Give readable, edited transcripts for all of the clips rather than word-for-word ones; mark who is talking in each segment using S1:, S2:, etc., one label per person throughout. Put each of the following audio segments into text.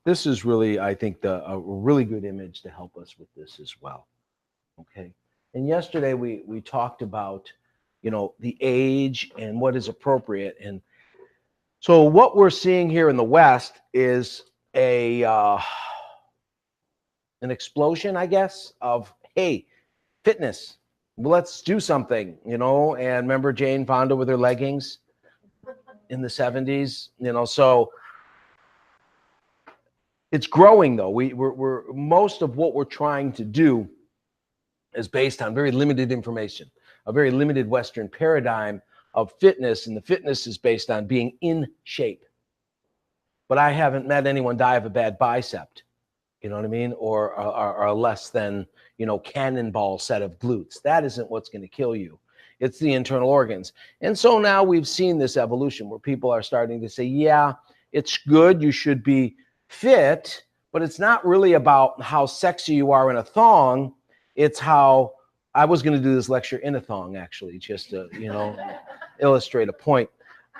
S1: This is really, I think, a really good image to help us with this as well. Okay. And yesterday we talked about, the age and what is appropriate. And so what we're seeing here in the West is an explosion, I guess, of, hey, fitness. Let's do something, And remember Jane Fonda with her leggings in the 70s, So it's growing though. We're most of what we're trying to do is based on very limited information, a very limited Western paradigm of fitness, and the fitness is based on being in shape. But I haven't met anyone die of a bad bicep, you know what I mean, or a less than cannonball set of glutes. That isn't what's going to kill you. It's the internal organs. And so now we've seen this evolution where people are starting to say, yeah, it's good, you should be fit, but it's not really about how sexy you are in a thong. It's how I was going to do this lecture in a thong, actually, just to illustrate a point.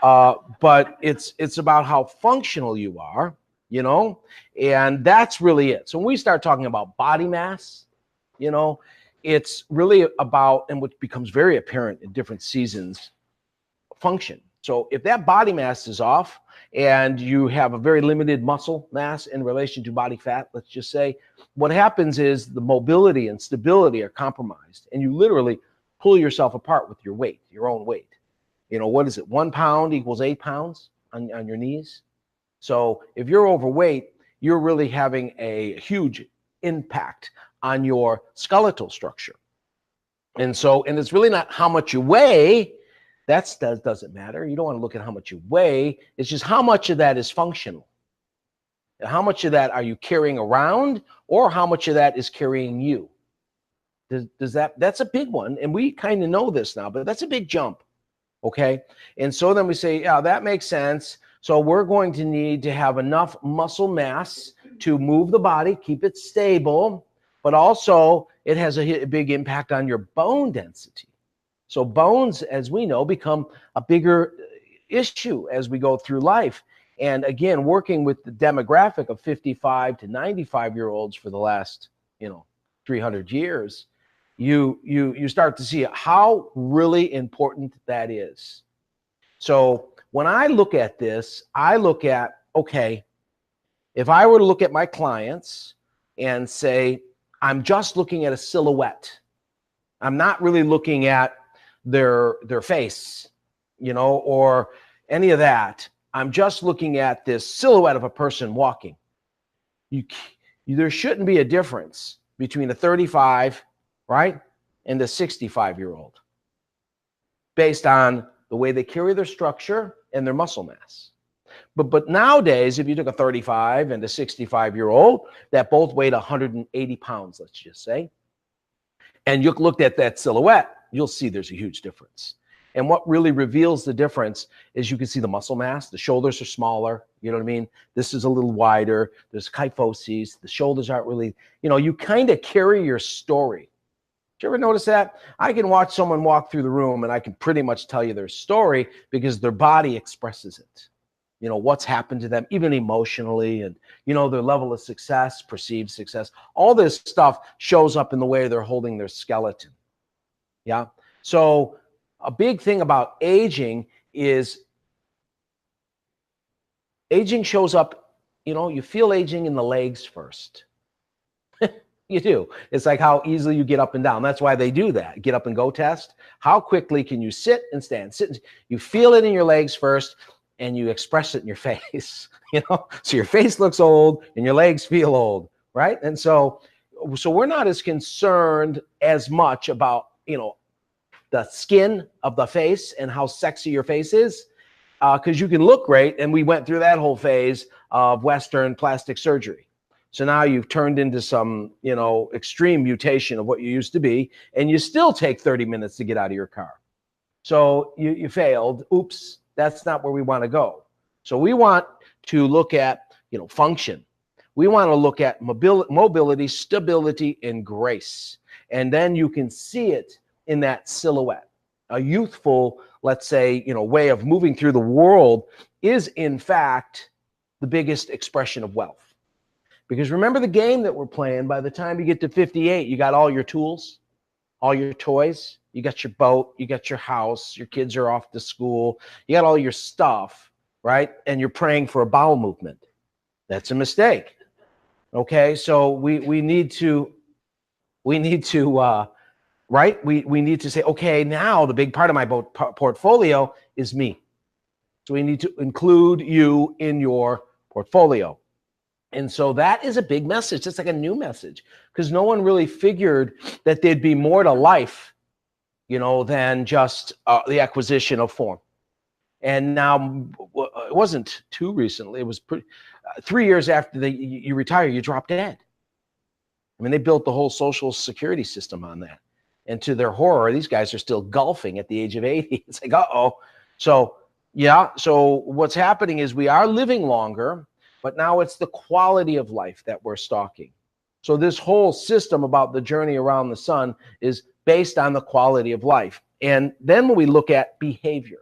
S1: But it's about how functional you are, and that's really it. So when we start talking about body mass, it's really about, and what becomes very apparent in different seasons, function. So if that body mass is off and you have a very limited muscle mass in relation to body fat, let's just say, what happens is the mobility and stability are compromised, and you literally pull yourself apart with your weight, your own weight. What is it? 1 pound equals 8 pounds on your knees. So if you're overweight, you're really having a huge impact on your skeletal structure. And it's really not how much you weigh. That doesn't matter. You don't want to look at how much you weigh. It's just how much of that is functional. How much of that are you carrying around, or how much of that is carrying you? That's a big one. And we kind of know this now, but that's a big jump. Okay. And so then we say, yeah, that makes sense. So we're going to need to have enough muscle mass to move the body, keep it stable, but also it has a big impact on your bone density. So bones, as we know, become a bigger issue as we go through life. And again, working with the demographic of 55 to 95-year-olds for the last, 300 years, you start to see how really important that is. So when I look at this, I look at, okay, if I were to look at my clients and say, I'm just looking at a silhouette, I'm not really looking at their face, or any of that. I'm just looking at this silhouette of a person walking. There shouldn't be a difference between a 35, right, and a 65-year-old based on the way they carry their structure and their muscle mass. But nowadays, if you took a 35 and a 65-year-old that both weighed 180 pounds, let's just say, and you looked at that silhouette, you'll see there's a huge difference. And what really reveals the difference is you can see the muscle mass. The shoulders are smaller. You know what I mean? This is a little wider. There's kyphosis. The shoulders aren't really, you kind of carry your story. Did you ever notice that? I can watch someone walk through the room and I can pretty much tell you their story because their body expresses it. What's happened to them, even emotionally, and, their level of success, perceived success. All this stuff shows up in the way they're holding their skeleton. Yeah. So a big thing about aging is aging shows up, you feel aging in the legs first. You do. It's like how easily you get up and down. That's why they do that. Get up and go test. How quickly can you sit and stand? You feel it in your legs first, and you express it in your face. So your face looks old and your legs feel old, right? And so we're not as concerned as much about, the skin of the face and how sexy your face is, because you can look great. And we went through that whole phase of Western plastic surgery. So now you've turned into some, extreme mutation of what you used to be, and you still take 30 minutes to get out of your car. So you failed. Oops, that's not where we want to go. So we want to look at, function. We want to look at mobility, stability, and grace. And then you can see it in that silhouette. A youthful, let's say, way of moving through the world is in fact the biggest expression of wealth. Because remember the game that we're playing, by the time you get to 58, you got all your tools, all your toys, you got your boat, you got your house, your kids are off to school, you got all your stuff, right? And you're praying for a bowel movement. That's a mistake. Okay, so we need to right? We need to say, okay, now the big part of my portfolio is me. So we need to include you in your portfolio. And so that is a big message. It's like a new message, because no one really figured that there'd be more to life, than just the acquisition of form. And now it wasn't too recently. It was 3 years after you retire, you drop dead. I mean, they built the whole social security system on that. And to their horror, these guys are still golfing at the age of 80. It's like, uh-oh. So, yeah. So what's happening is we are living longer, but now it's the quality of life that we're stalking. So this whole system about the journey around the sun is based on the quality of life. And then when we look at behavior,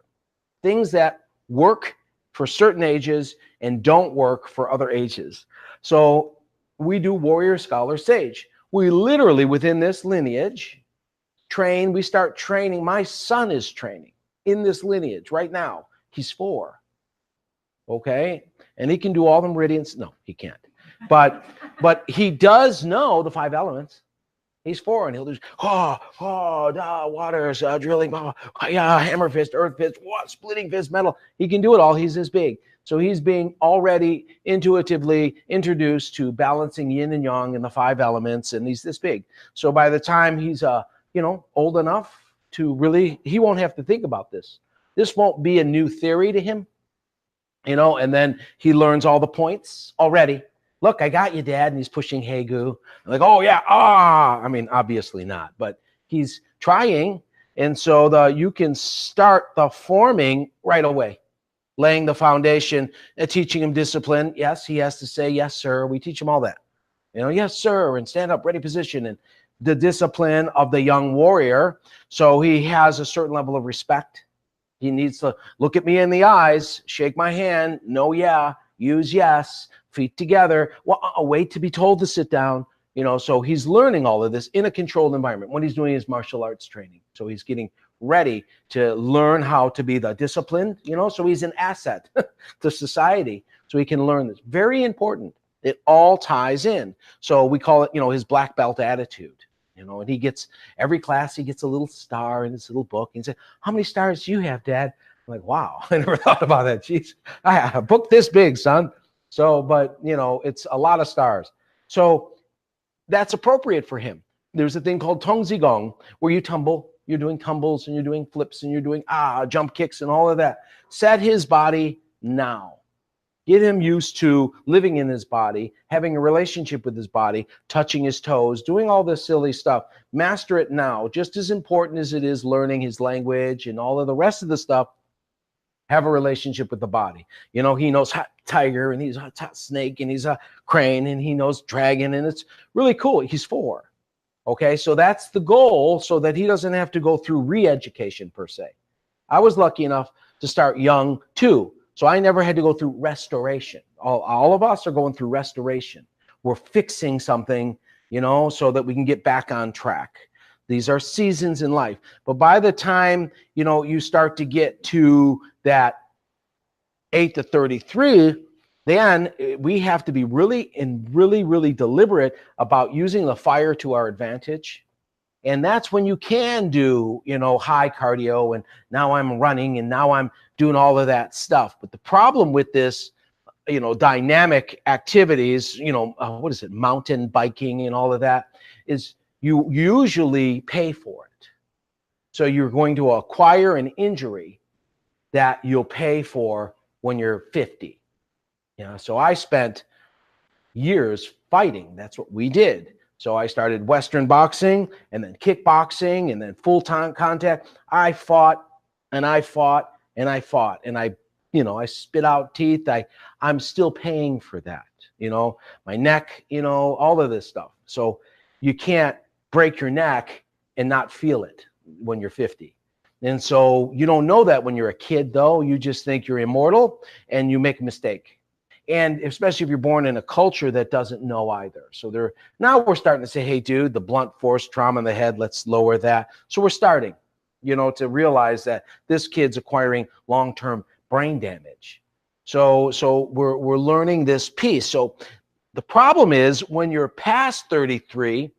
S1: things that work for certain ages and don't work for other ages. So we do warrior, scholar, sage. We literally, within this lineage, we start training. My son is training in this lineage right now. He's 4. Okay? And he can do all the meridians. No, he can't. But he does know the 5 elements. He's 4, and he'll do waters, drilling, hammer fist, earth fist, splitting fist, metal. He can do it all. He's this big. So he's being already intuitively introduced to balancing yin and yang and the 5 elements, and he's this big. So by the time he's old enough to really, he won't have to think about this. This won't be a new theory to him, and then he learns all the points already. Look, I got you, Dad. And he's pushing Hegu. I'm like, oh, yeah. I mean, obviously not, but he's trying. And so you can start the forming right away, laying the foundation, teaching him discipline. Yes, he has to say, yes, sir. We teach him all that. Yes, sir, and stand up, ready position, and the discipline of the young warrior. So he has a certain level of respect. He needs to look at me in the eyes, shake my hand, no, yeah, use yes, feet together. Wait to be told to sit down. So he's learning all of this in a controlled environment when he's doing his martial arts training. So he's getting ready to learn how to be the disciplined, so he's an asset to society. So he can learn this. Very important. It all ties in. So we call it, his black belt attitude. And he gets, every class, he gets a little star in his little book. And he said, how many stars do you have, Dad? I'm like, wow, I never thought about that. Jeez, I have a book this big, son. So, but, it's a lot of stars. So that's appropriate for him. There's a thing called Tong Zigong, where you tumble, you're doing tumbles, and you're doing flips, and you're doing jump kicks and all of that. Set his body now. Get him used to living in his body, having a relationship with his body, touching his toes, doing all this silly stuff. Master it now. Just as important as it is learning his language and all of the rest of the stuff, have a relationship with the body. He knows hot tiger, and he's a hot snake, and he's a crane, and he knows dragon, and it's really cool. He's 4. Okay, so that's the goal, so that he doesn't have to go through re-education per se. I was lucky enough to start young too. So I never had to go through restoration. All of us are going through restoration. We're fixing something, so that we can get back on track. These are seasons in life. But by the time, you start to get to that 8 to 33, then we have to be really deliberate about using the fire to our advantage. And that's when you can do, high cardio, and now I'm running, and now I'm doing all of that stuff. But the problem with this, dynamic activities, mountain biking and all of that, is you usually pay for it. So you're going to acquire an injury that you'll pay for when you're 50. So I spent years fighting. That's what we did. So I started Western boxing, and then kickboxing, and then full-time contact. I fought, and I fought, and I fought, and I spit out teeth. I'm still paying for that, my neck, all of this stuff. So you can't break your neck and not feel it when you're 50. And so you don't know that when you're a kid, though. You just think you're immortal, and you make a mistake. And especially if you're born in a culture that doesn't know either. So now we're starting to say, hey, dude, the blunt force trauma in the head, let's lower that. So we're starting, to realize that this kid's acquiring long-term brain damage. So we're learning this piece. So the problem is when you're past 33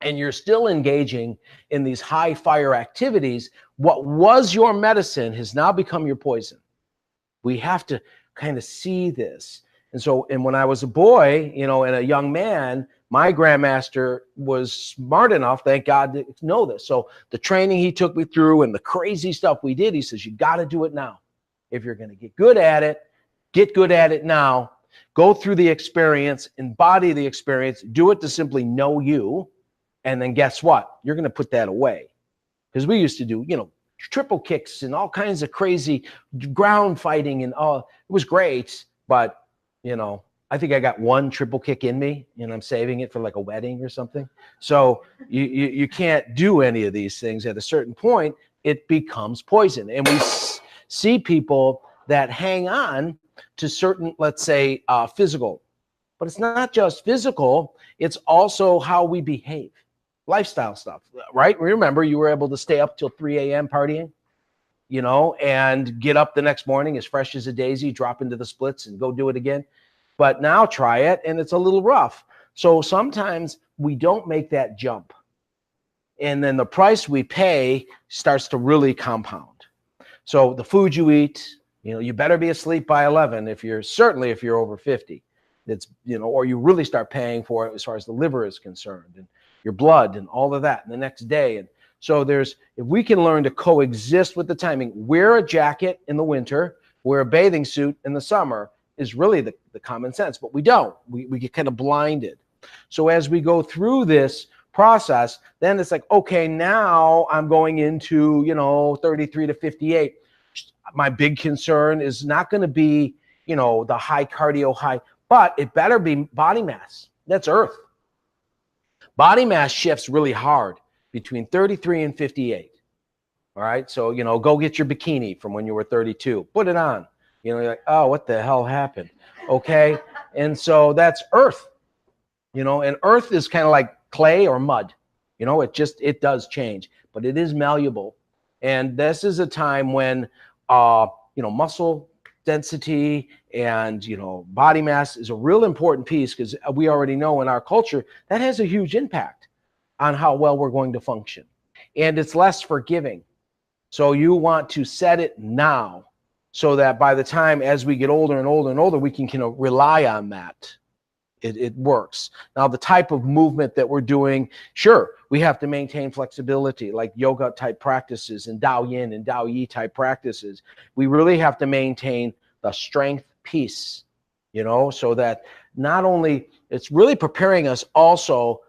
S1: and you're still engaging in these high fire activities, what was your medicine has now become your poison. We have to kind of see this. And when I was a boy, and a young man, my grandmaster was smart enough, thank God, to know this. So the training he took me through and the crazy stuff we did, he says, you got to do it now. If you're going to get good at it now. Go through the experience, embody the experience, do it to simply know you. And then guess what? You're going to put that away. Because we used to do, triple kicks and all kinds of crazy ground fighting and it was great. But, I think I got one triple kick in me and I'm saving it for like a wedding or something. So you can't do any of these things. At a certain point, it becomes poison. And we see people that hang on to certain, let's say, physical. But it's not just physical. It's also how we behave. Lifestyle stuff, right? Remember, you were able to stay up till 3 a.m. partying, and get up the next morning as fresh as a daisy, drop into the splits and go do it again. But now try it and it's a little rough. So sometimes we don't make that jump. And then the price we pay starts to really compound. So the food you eat, you better be asleep by 11 if you're over 50. It's, or you really start paying for it as far as the liver is concerned and your blood and all of that the next day. And so if we can learn to coexist with the timing, wear a jacket in the winter, wear a bathing suit in the summer is really the common sense, but we don't. We get kind of blinded. So as we go through this process, then it's like, okay, now I'm going into, 33 to 58. My big concern is not going to be, the high cardio high, but it better be body mass. That's Earth. Body mass shifts really hard between 33 and 58. All right. So, go get your bikini from when you were 32. Put it on. You're like, oh, what the hell happened? Okay. And so that's Earth, and Earth is kind of like clay or mud. It does change, but it is malleable. And this is a time when, muscle density and, body mass is a real important piece because we already know in our culture that has a huge impact on how well we're going to function. And it's less forgiving. So you want to set it now so that by the time as we get older and older and older, we can rely on that. It works. Now, the type of movement that we're doing, sure, we have to maintain flexibility, like yoga type practices and Dao Yin and Dao Yi type practices. We really have to maintain the strength piece, so that not only it's really preparing us also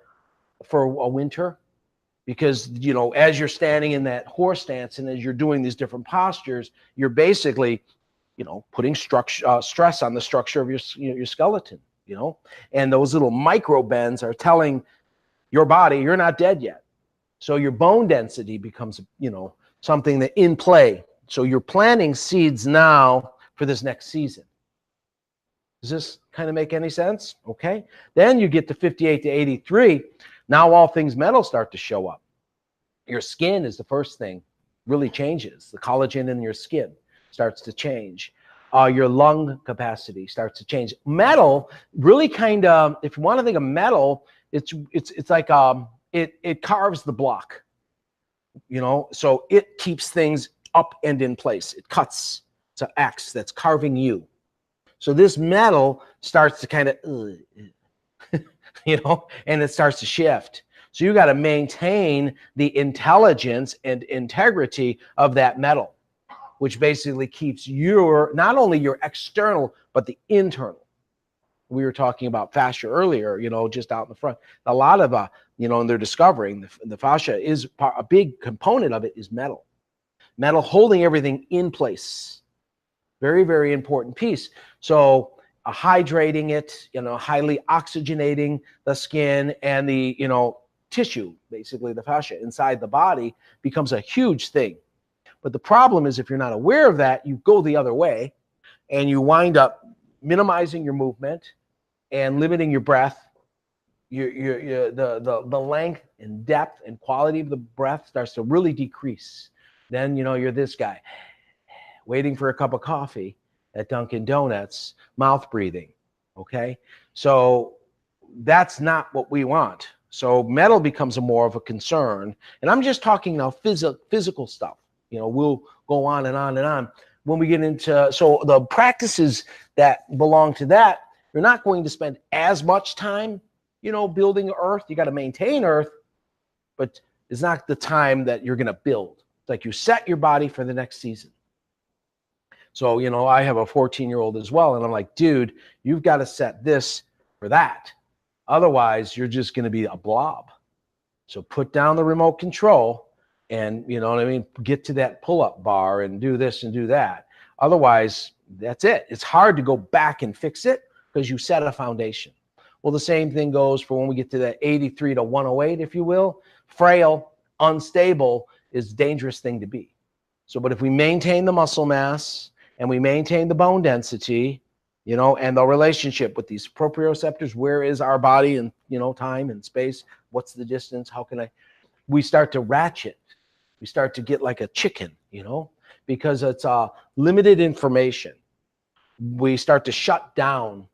S1: for a winter, because, as you're standing in that horse stance and as you're doing these different postures, you're basically, putting stress on the structure of your skeleton. And those little micro bends are telling your body you're not dead yet. So your bone density becomes, something that in play. So you're planting seeds now for this next season. Does this kind of make any sense? Okay. Then you get to 58 to 83. Now all things metal start to show up. Your skin is the first thing really changes. The collagen in your skin starts to change. Your lung capacity starts to change. Metal really kind of, if you want to think of metal, it's like it carves the block, so it keeps things up and in place. It cuts. It's an axe that's carving you. So this metal starts to kind of, and it starts to shift. So you got to maintain the intelligence and integrity of that metal, which basically keeps not only your external, but the internal. We were talking about fascia earlier, just out in the front. A lot of, and they're discovering the fascia is a big component of it is metal. Metal holding everything in place. Very, very important piece. So hydrating it, highly oxygenating the skin and the, tissue, basically the fascia inside the body becomes a huge thing. But the problem is if you're not aware of that, you go the other way and you wind up, minimizing your movement and limiting your breath. The length and depth and quality of the breath starts to really decrease. Then, you're this guy waiting for a cup of coffee at Dunkin' Donuts, mouth breathing, okay? So that's not what we want. So metal becomes more of a concern. And I'm just talking now physical stuff. We'll go on and on and on. When we get into, so the practices that belong to that, you're not going to spend as much time, building earth. You got to maintain earth, but it's not the time that you're going to build. It's like you set your body for the next season. So, I have a 14-year-old as well. And I'm like, dude, you've got to set this for that. Otherwise, you're just going to be a blob. So put down the remote control and, get to that pull-up bar and do this and do that. Otherwise, that's it. It's hard to go back and fix it because you set a foundation. Well, the same thing goes for when we get to that 83 to 108, if you will. Frail, unstable is a dangerous thing to be. So, but if we maintain the muscle mass and we maintain the bone density, and the relationship with these proprioceptors, where is our body in, time and space? What's the distance? We start to ratchet. We start to get like a chicken, because it's limited information. We start to shut down.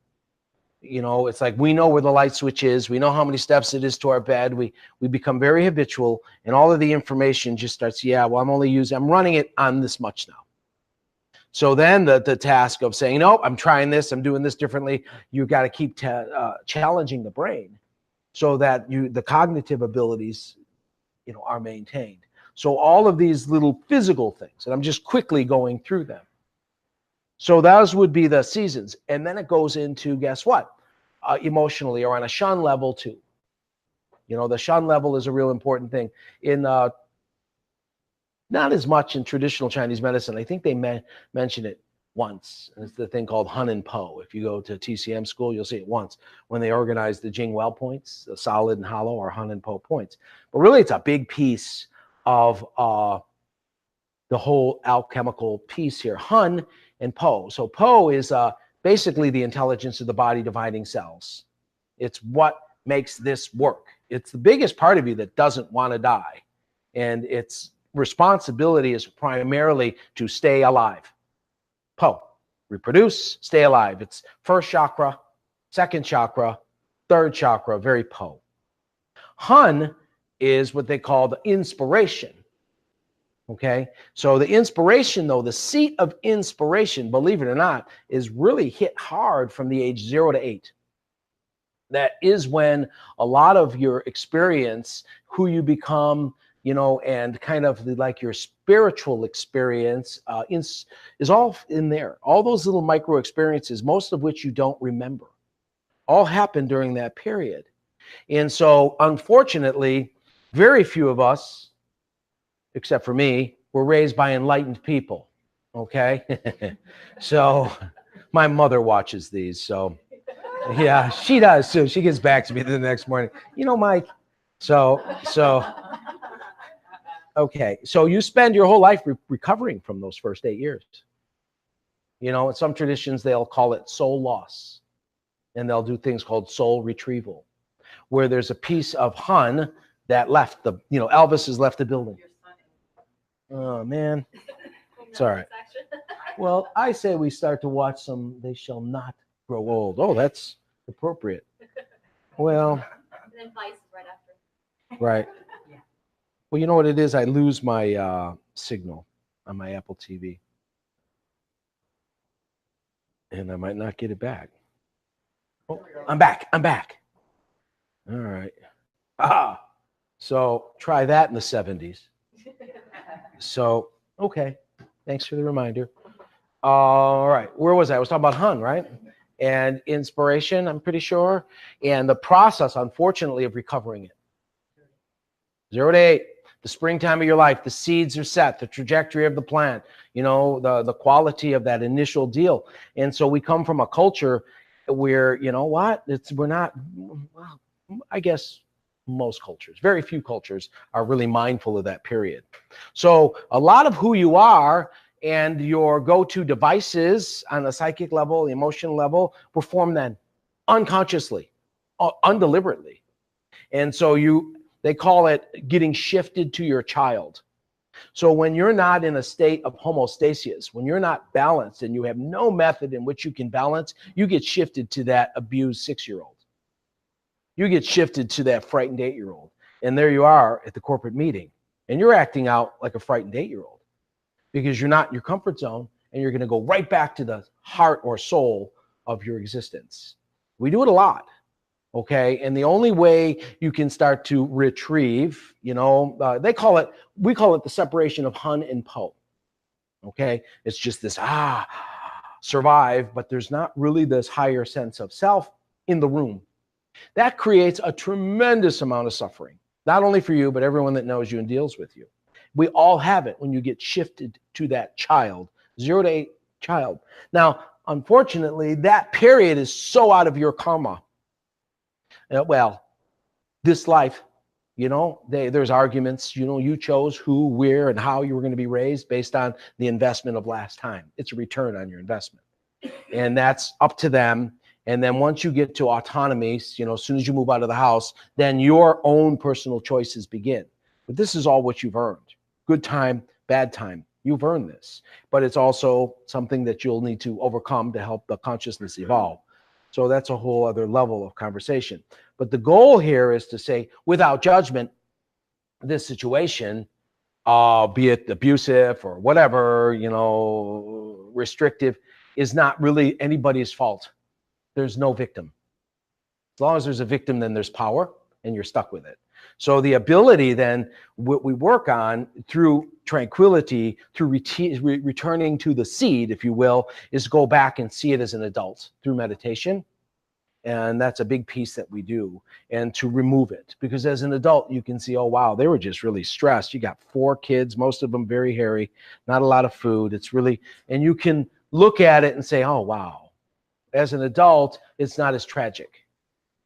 S1: It's like we know where the light switch is. We know how many steps it is to our bed. We become very habitual, and all of the information just starts, I'm running it on this much now. So then the task of saying, no, I'm trying this, I'm doing this differently. You got to keep challenging the brain so that the cognitive abilities, are maintained. So all of these little physical things, and I'm just quickly going through them. So those would be the seasons. And then it goes into, guess what? Emotionally, or on a shun level too. The shun level is a real important thing. Not as much in traditional Chinese medicine. I think they mention it once. And it's the thing called Hun and Po. If you go to TCM school, you'll see it once when they organize the Jing Well points, the solid and hollow, or Hun and Po points. But really, it's a big piece of the whole alchemical piece here, Hun and Po. So Po is basically the intelligence of the body dividing cells. It's what makes this work. It's the biggest part of you that doesn't want to die. And its responsibility is primarily to stay alive. Po, reproduce, stay alive. It's first chakra, second chakra, third chakra, very Po. Hun is what they call the inspiration. Okay, so the inspiration, though, the seat of inspiration, believe it or not, is really hit hard from the age 0 to 8. That is when a lot of your experience, who you become, and kind of like your spiritual experience is all in there. All those little micro experiences, most of which you don't remember, all happened during that period. And so, unfortunately, very few of us, except for me, were raised by enlightened people, okay? So my mother watches these, so yeah, she does too. She gets back to me the next morning. Mike, so okay, so you spend your whole life recovering from those first 8 years. In some traditions, they'll call it soul loss, and they'll do things called soul retrieval, where there's a piece of Hun that left Elvis has left the building. Oh, man. It's all right. Well, I say we start to watch some They Shall Not Grow Old. Oh, that's appropriate. Well. And then Vice right after. Right. Yeah. Well, you know what it is? I lose my signal on my Apple TV. And I might not get it back. Oh, I'm back. All right. So try that in the 70s. So, okay. Thanks for the reminder. All right. Where was I? I was talking about Hun, right? And inspiration, I'm pretty sure. And the process, unfortunately, of recovering it. 0 to 8, the springtime of your life, the seeds are set, the trajectory of the plant, the quality of that initial deal. And so we come from a culture where, we're not, well, I guess, most cultures, very few cultures are really mindful of that period. So a lot of who you are and your go-to devices on the psychic level, the emotional level, were formed then unconsciously, undeliberately. And so they call it getting shifted to your child. So when you're not in a state of homeostasis, when you're not balanced and you have no method in which you can balance, you get shifted to that abused 6-year-old. You get shifted to that frightened 8-year-old. And there you are at the corporate meeting. And you're acting out like a frightened 8-year-old because you're not in your comfort zone, and you're going to go right back to the heart or soul of your existence. We do it a lot. Okay. And the only way you can start to retrieve, we call it the separation of Hun and Po. Okay. It's just this, survive, but there's not really this higher sense of self in the room. That creates a tremendous amount of suffering, not only for you, but everyone that knows you and deals with you. We all have it when you get shifted to that child, 0 to 8 child. Now, unfortunately, that period is so out of your karma. Well, this life, there's arguments, you chose who, where, and how you were going to be raised based on the investment of last time. It's a return on your investment. And that's up to them. And then once you get to autonomy, as soon as you move out of the house, then your own personal choices begin. But this is all what you've earned. Good time, bad time. You've earned this. But it's also something that you'll need to overcome to help the consciousness evolve. So that's a whole other level of conversation. But the goal here is to say, without judgment, this situation, be it abusive or whatever, restrictive, is not really anybody's fault. There's no victim. As long as there's a victim, then there's power, and you're stuck with it. So the ability then, what we work on through tranquility, through returning to the seed, if you will, is go back and see it as an adult through meditation. And that's a big piece that we do, and to remove it. Because as an adult, you can see, oh, wow, they were just really stressed. You got 4 kids, most of them very hairy, not a lot of food. It's really, and you can look at it and say, oh, wow. As an adult, it's not as tragic.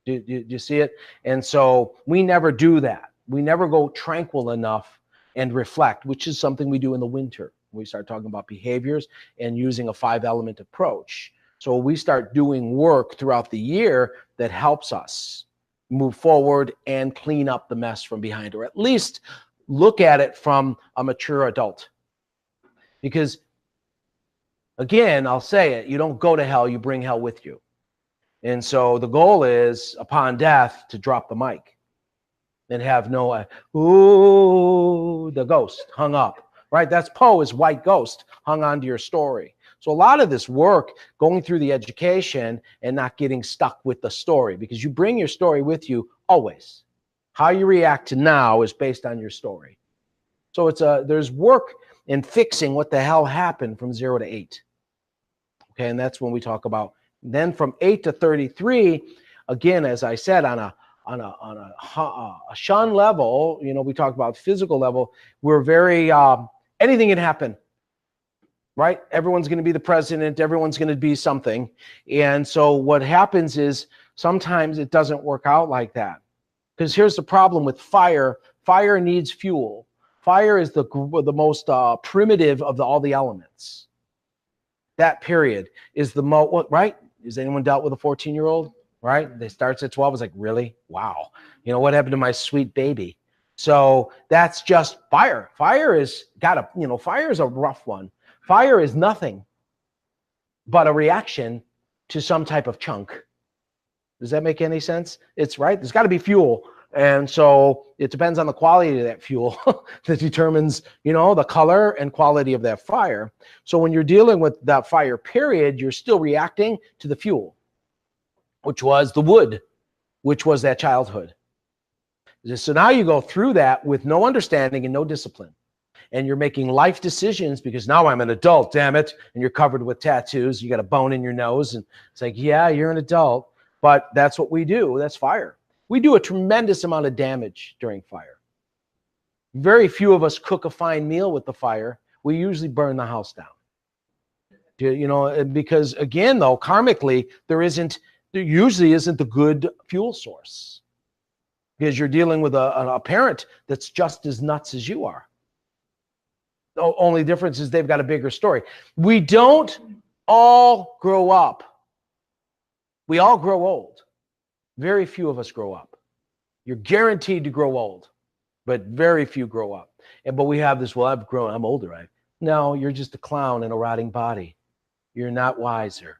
S1: Do you see it? And so we never do that. We never go tranquil enough and reflect, which is something we do in the winter. We start talking about behaviors and using a 5-element approach. So we start doing work throughout the year that helps us move forward and clean up the mess from behind, or at least look at it from a mature adult. Because, again, I'll say it, you don't go to hell, you bring hell with you. And so the goal is, upon death, to drop the mic and have no, the ghost hung up, right? That's Poe's white ghost hung onto your story. So a lot of this work, going through the education and not getting stuck with the story, because you bring your story with you always. How you react to now is based on your story. So there's work in fixing what the hell happened from 0 to 8. Okay, and that's when we talk about. Then from 8 to 33, again, as I said, on a shun level, we talk about physical level, we're very, anything can happen, right? Everyone's going to be the president, everyone's going to be something. And so what happens is sometimes it doesn't work out like that. Because here's the problem with fire. Fire needs fuel. Fire is the most primitive of all the elements. That period is the most, right? Has anyone dealt with a 14-year-old, right? They starts at 12. It's like, really? Wow. What happened to my sweet baby? So that's just fire. Fire is fire is a rough one. Fire is nothing but a reaction to some type of chunk. Does that make any sense? It's right. There's got to be fuel. And so it depends on the quality of that fuel that determines, the color and quality of that fire. So when you're dealing with that fire period, you're still reacting to the fuel, which was the wood, which was that childhood. So now you go through that with no understanding and no discipline. And you're making life decisions because now I'm an adult, damn it. And you're covered with tattoos. You got a bone in your nose. And it's like, yeah, you're an adult. But that's what we do. That's fire. We do a tremendous amount of damage during fire. Very few of us cook a fine meal with the fire. We usually burn the house down. Because again, though, karmically, there usually isn't the good fuel source. Because you're dealing with a parent that's just as nuts as you are. The only difference is they've got a bigger story. We don't all grow up. We all grow old. Very few of us grow up. You're guaranteed to grow old, but very few grow up. But we have this, well, I've grown, I'm older, right? No, you're just a clown in a rotting body. You're not wiser.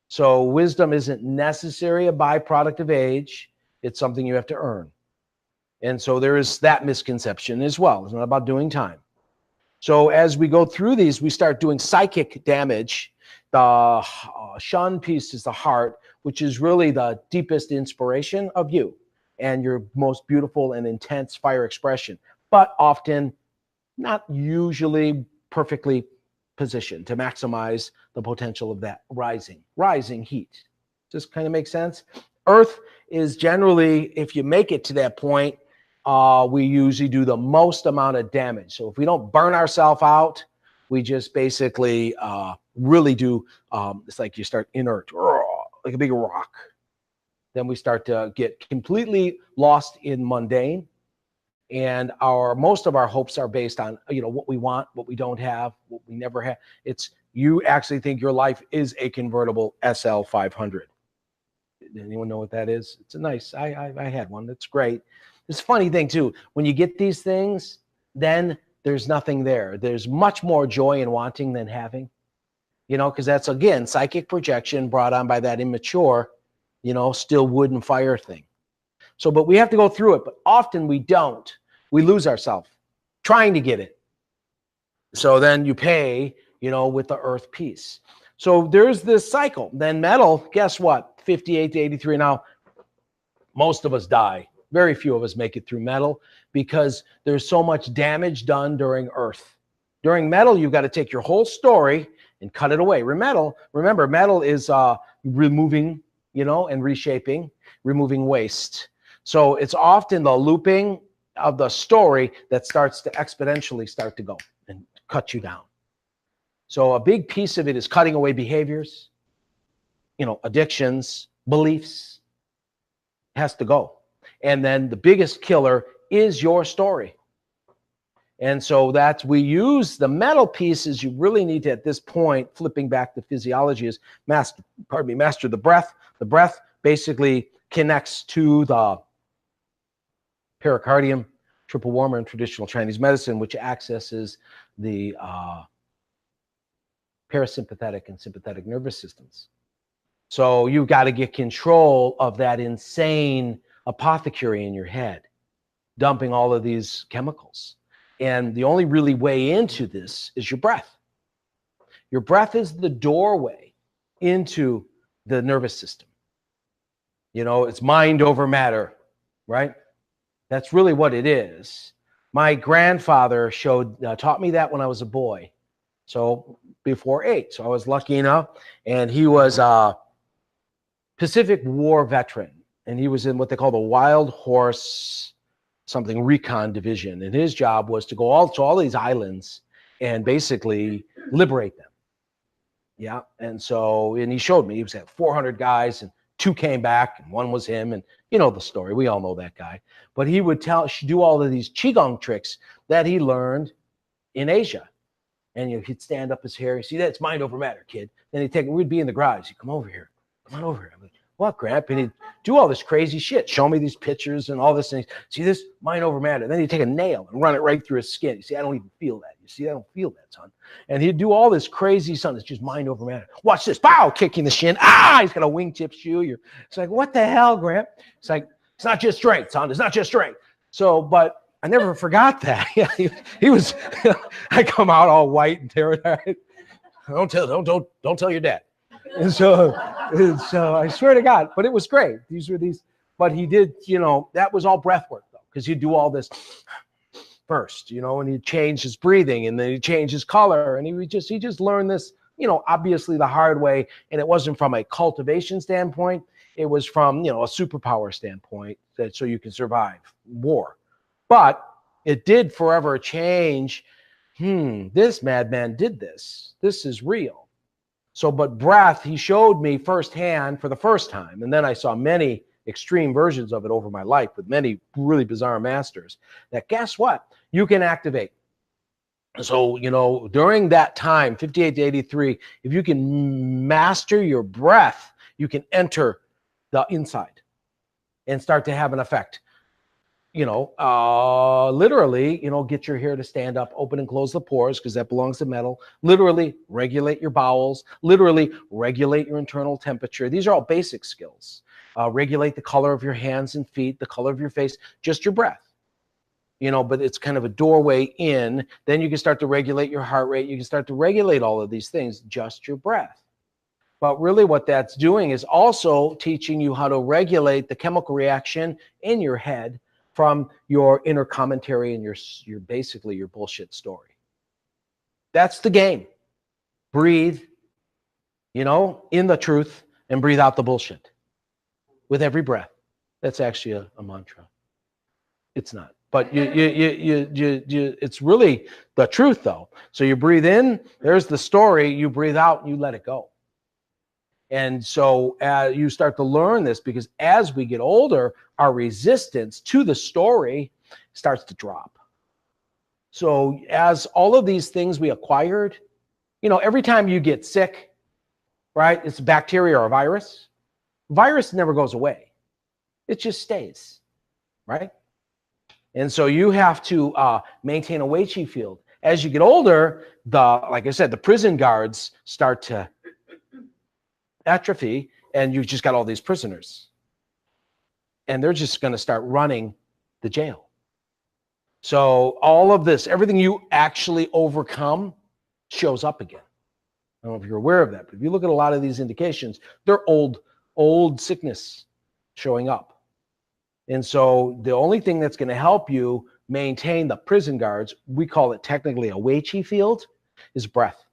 S1: So wisdom isn't necessarily a byproduct of age. It's something you have to earn. And so there is that misconception as well. It's not about doing time. So as we go through these, we start doing psychic damage. The Shun piece is the heart, which is really the deepest inspiration of you and your most beautiful and intense fire expression, but often not usually perfectly positioned to maximize the potential of that rising heat. Just kind of makes sense. Earth is generally, if you make it to that point, we usually do the most amount of damage. So if we don't burn ourselves out, we just basically really do, it's like you start inert, like a big rock. Then we start to get completely lost in mundane. And most of our hopes are based on, what we want, what we don't have, what we never have. It's, you actually think your life is a convertible SL 500. Anyone know what that is? It's a nice, I had one. That's great. It's a funny thing too. When you get these things, then there's nothing there. There's much more joy in wanting than having, because that's, again, psychic projection brought on by that immature, still wood and fire thing. So, but we have to go through it, but often we don't. We lose ourselves trying to get it. So then you pay, with the earth piece. So there's this cycle. Then metal, guess what? 58 to 83. Now, most of us die. Very few of us make it through metal because there's so much damage done during earth. During metal, you've got to take your whole story and cut it away. Remember, metal is removing, and reshaping, removing waste. So it's often the looping of the story that starts to exponentially start to go and cut you down. So a big piece of it is cutting away behaviors, addictions, beliefs. It has to go. And then the biggest killer is your story. And so we use the metal pieces. You really need to, at this point, flipping back to physiology, is master the breath. The breath basically connects to the pericardium, triple warmer in traditional Chinese medicine, which accesses the parasympathetic and sympathetic nervous systems. So you've got to get control of that insane apothecary in your head, dumping all of these chemicals. And the only really way into this is your breath. Your breath is the doorway into the nervous system. It's mind over matter, right? That's really what it is. My grandfather taught me that when I was a boy. So before 8. So I was lucky enough. And he was a Pacific War veteran. And he was in what they call the Wild Horse Recon Division. And his job was to go to all these islands and basically liberate them. Yeah. And he showed me, he was at 400 guys and 2 came back and 1 was him. And the story, we all know that guy. But he would do all of these Qigong tricks that he learned in Asia. And he'd stand up his hair. You see that? It's mind over matter, kid. Then we'd be in the garage. He'd come over here. Come on over here. I'm like, what, Grandpa? And he'd do all this crazy shit. Show me these pictures and all this thing. See this? Mind over matter. Then he'd take a nail and run it right through his skin. You see, I don't even feel that. You see, I don't feel that, son. And he'd do all this crazy stuff. It's just mind over matter. Watch this. Pow! Kicking the shin. Ah! He's got a wingtip shoe. It's like, what the hell, Grandpa? It's like, it's not just strength, son. It's not just strength. So, but I never forgot that. Yeah, he was. I come out all white and terrified. Don't tell your dad. And so I swear to God, but it was great. But he did, that was all breath work though, because he'd do all this first, and he'd change his breathing and then he'd change his color. And he just learned this, obviously the hard way. And it wasn't from a cultivation standpoint. It was from, a superpower standpoint so you can survive war. But it did forever change. This madman did this. This is real. So, but breath, he showed me firsthand for the first time. And then I saw many extreme versions of it over my life with many really bizarre masters that guess what? You can activate So, you know, during that time, 58 to 83, if you can master your breath, you can enter the inside and start to have an effect. You know, literally, you know, get your hair to stand up, open and close the pores, because that belongs to metal. Literally regulate your bowels, literally regulate your internal temperature. These are all basic skills. Regulate the color of your hands and feet, the color of your face, just your breath. You know, but it's kind of a doorway in. Then you can start to regulate your heart rate. You can start to regulate all of these things, just your breath. But really what that's doing is also teaching you how to regulate the chemical reaction in your head from your inner commentary and your basically your bullshit story. That's the game. Breathe, you know, in the truth and breathe out the bullshit with every breath. That's actually a mantra. It's not. But it's really the truth, though. So you breathe in, there's the story, you breathe out, and you let it go. And so you start to learn this, because as we get older, our resistance to the story starts to drop. So as all of these things we acquired, you know, every time you get sick, right, it's a bacteria or a virus. Virus never goes away. It just stays, right? And so you have to maintain a Qi field. As you get older, like I said, the prison guards start to atrophy, and you've just got all these prisoners. And they're just going to start running the jail. So all of this, everything you actually overcome shows up again. I don't know if you're aware of that, but if you look at a lot of these indications, they're old sickness showing up. And so the only thing that's going to help you maintain the prison guards, we call it technically a Qi field, is breath.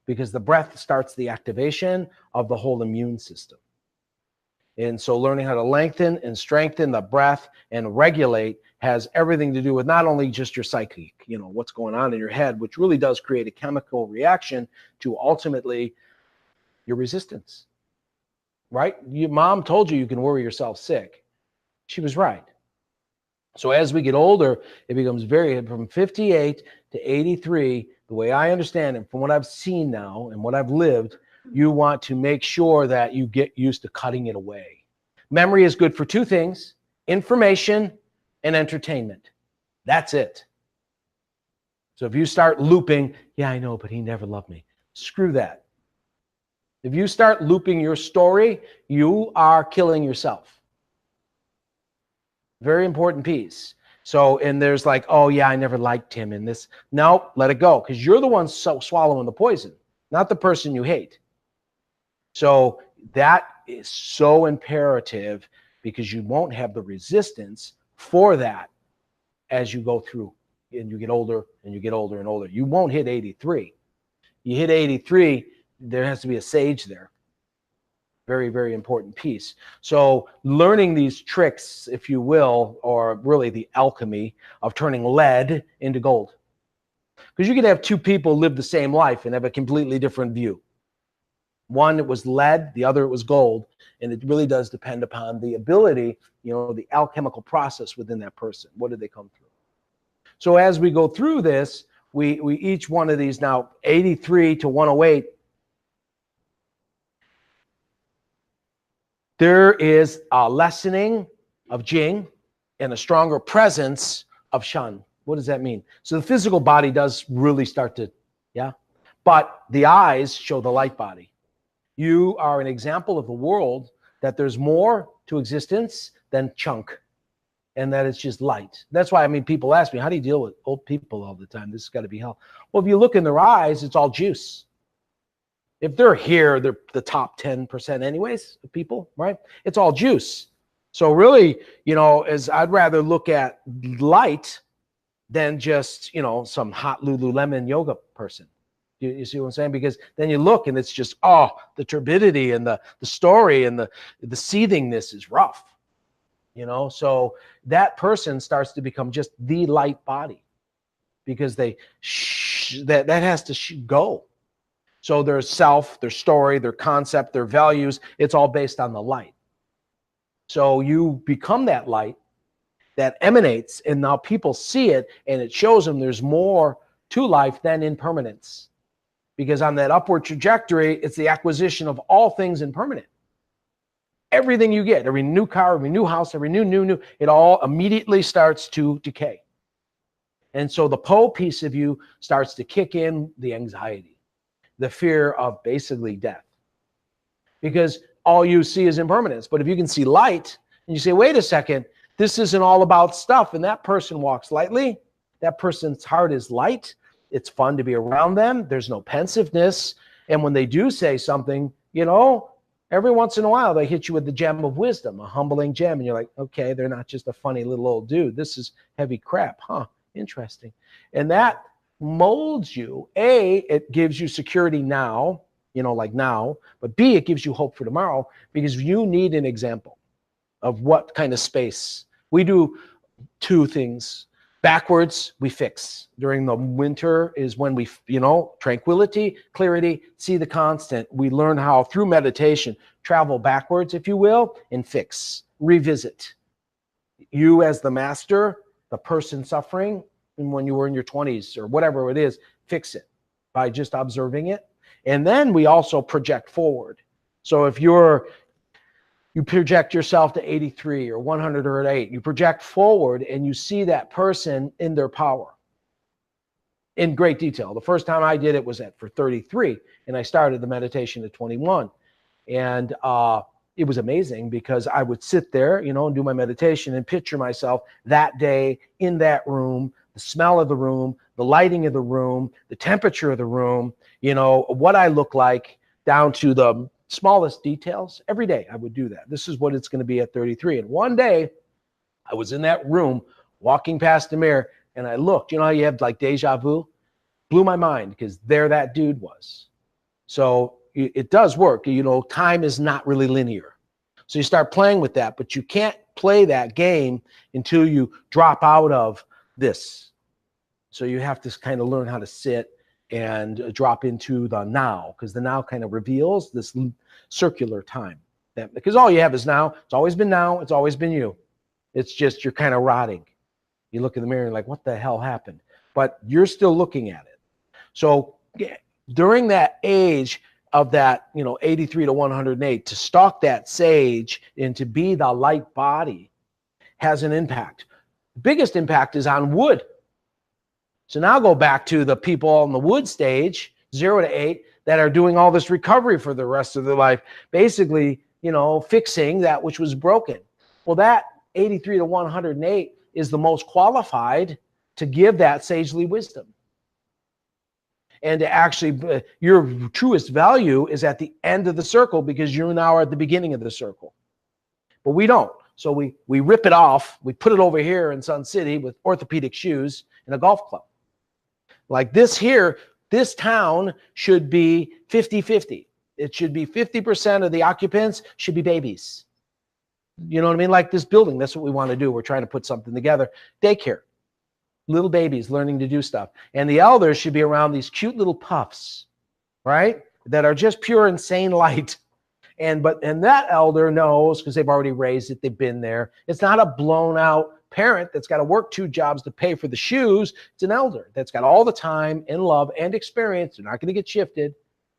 S1: Because the breath starts the activation of the whole immune system. And so learning how to lengthen and strengthen the breath and regulate has everything to do with not only just your psyche, you know, what's going on in your head, which really does create a chemical reaction to ultimately your resistance, right? Your mom told you can worry yourself sick. She was right. So as we get older, it becomes from 58 to 83, the way I understand it, from what I've seen now and what I've lived, you want to make sure that you get used to cutting it away. Memory is good for two things: information and entertainment. That's it. So if you start looping, yeah, I know, but he never loved me. Screw that. If you start looping your story, you are killing yourself. Very important piece. So, and there's like, oh yeah, I never liked him in this. No, let it go, because you're the one swallowing the poison, not the person you hate. So that is so imperative, because you won't have the resistance for that as you go through and you get older and you get older and older. You won't hit 83. You hit 83, there has to be a sage there. Very, very important piece. So learning these tricks, if you will, or really the alchemy of turning lead into gold. Because you could have two people live the same life and have a completely different view. One, it was lead, the other, it was gold. And it really does depend upon the ability, you know, the alchemical process within that person. What did they come through? So as we go through this, we each one of these now, 83 to 108, there is a lessening of Jing and a stronger presence of Shen. What does that mean? So the physical body does really start to, yeah, but the eyes show the light body. You are an example of the world that there's more to existence than chunk, and that it's just light. That's why, I mean, people ask me, how do you deal with old people all the time? This has got to be hell. Well, if you look in their eyes, it's all juice. If they're here, they're the top 10% anyways of people, right? It's all juice. So really, you know, as I'd rather look at light than just, you know, some hot Lululemon yoga person. You see what I'm saying? Because then you look and it's just, oh, the turbidity and the story and the seethingness is rough, you know? So that person starts to become just the light body, because that has to go. So their self, their story, their concept, their values, it's all based on the light. So you become that light that emanates, and now people see it, and it shows them there's more to life than impermanence. Because on that upward trajectory, it's the acquisition of all things impermanent. Everything you get, every new car, every new house, every new, it all immediately starts to decay. And so the Po piece of you starts to kick in the anxiety, the fear of basically death. Because all you see is impermanence. But if you can see light, and you say, wait a second, this isn't all about stuff, and that person walks lightly, that person's heart is light, it's fun to be around them, there's no pensiveness, and when they do say something, every once in a while they hit you with the gem of wisdom, a humbling gem, and you're like, okay, they're not just a funny little old dude, this is heavy crap, interesting. And that molds you. A, it gives you security now, like now, but B, it gives you hope for tomorrow, because you need an example of what kind of space. We do two things. Backwards, we fix. During the winter is when we, tranquility, clarity, see the constant. We learn how, through meditation, travel backwards, if you will, and fix, revisit. You as the master, the person suffering, and when you were in your 20s or whatever it is, fix it by just observing it. And then we also project forward. So if you project yourself to 83 or 100 or at 8, you project forward and you see that person in their power in great detail. The first time I did it was for 33, and I started the meditation at 21. And it was amazing because I would sit there, and do my meditation and picture myself that day in that room, the smell of the room, the lighting of the room, the temperature of the room, what I look like down to the smallest details. Every day I would do that. This is what it's going to be at 33. And one day I was in that room walking past the mirror and I looked, how you have like deja vu? Blew my mind because there that dude was. So it does work. Time is not really linear. So you start playing with that, but you can't play that game until you drop out of this. So you have to kind of learn how to sit and drop into the now, because the now kind of reveals this circular time. Because all you have is now. It's always been now. It's always been you. It's just you're kind of rotting. You look in the mirror and like, what the hell happened? But you're still looking at it. So during that age of that, 83 to 108, to stalk that sage and to be the light body has an impact. The biggest impact is on wood. So now go back to the people on the wood stage, 0 to 8, that are doing all this recovery for the rest of their life, basically, fixing that which was broken. Well, that 83 to 108 is the most qualified to give that sagely wisdom. And to actually, your truest value is at the end of the circle because you now are at the beginning of the circle. But we don't. So we rip it off. We put it over here in Sun City with orthopedic shoes and a golf club. Like this here, this town should be 50-50. It should be 50% of the occupants should be babies. You know what I mean? Like this building, that's what we want to do. We're trying to put something together. Daycare, little babies learning to do stuff. And the elders should be around these cute little puffs, right? That are just pure insane light. And that elder knows, because they've already raised it, they've been there. It's not a blown out parent that's got to work 2 jobs to pay for the shoes. It's an elder that's got all the time and love and experience. They're not going to get shifted.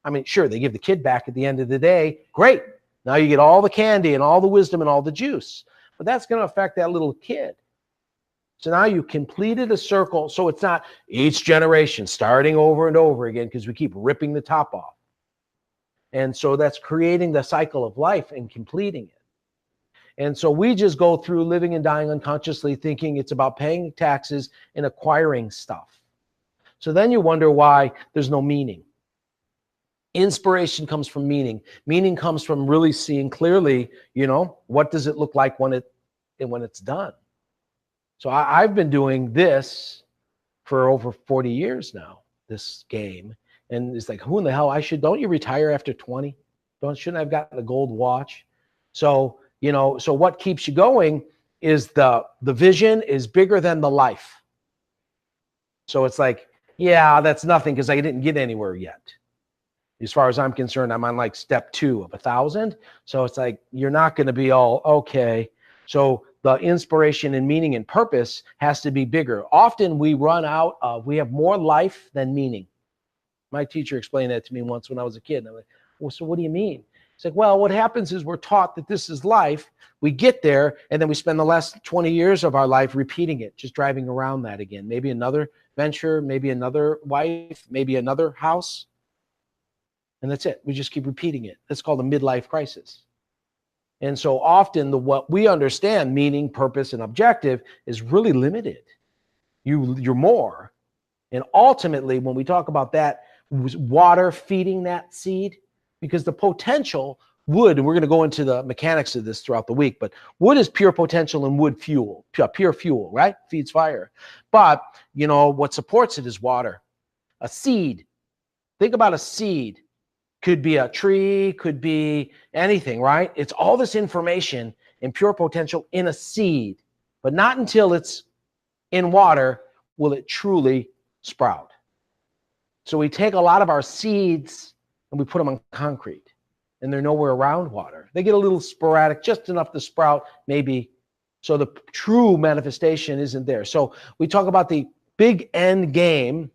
S1: I mean, sure, they give the kid back at the end of the day. Great. Now you get all the candy and all the wisdom and all the juice. But that's going to affect that little kid. So now you completed a circle. So it's not each generation starting over and over again because we keep ripping the top off. And so that's creating the cycle of life and completing it. And so we just go through living and dying unconsciously thinking it's about paying taxes and acquiring stuff. So then you wonder why there's no meaning. Inspiration comes from meaning. Meaning comes from really seeing clearly, what does it look like when it's done? So I've been doing this for over 40 years now, this game. And it's like, who in the hell? Don't you retire after 20? Shouldn't I have gotten a gold watch? So, so what keeps you going is the vision is bigger than the life. So it's like, yeah, that's nothing because I didn't get anywhere yet. As far as I'm concerned, I'm on like step 2 of 1,000. So it's like, you're not going to be all okay. So the inspiration and meaning and purpose has to be bigger. Often we run out of, we have more life than meaning. My teacher explained that to me once when I was a kid. And I'm like, well, so what do you mean? It's like, well, what happens is we're taught that this is life. We get there, and then we spend the last 20 years of our life repeating it, just driving around that again. Maybe another venture, maybe another wife, maybe another house. And that's it. We just keep repeating it. That's called a midlife crisis. And so often what we understand, meaning, purpose, and objective, is really limited. You're more. And ultimately, when we talk about that, water feeding that seed, because the potential wood, and we're going to go into the mechanics of this throughout the week, but wood is pure potential and wood fuel, pure fuel, right? Feeds fire. But, what supports it is water. A seed. Think about a seed. Could be a tree, could be anything, right? It's all this information and pure potential in a seed, but not until it's in water will it truly sprout. So we take a lot of our seeds and we put them on concrete, and they're nowhere around water. They get a little sporadic, just enough to sprout, maybe. So the true manifestation isn't there. So we talk about the big end game,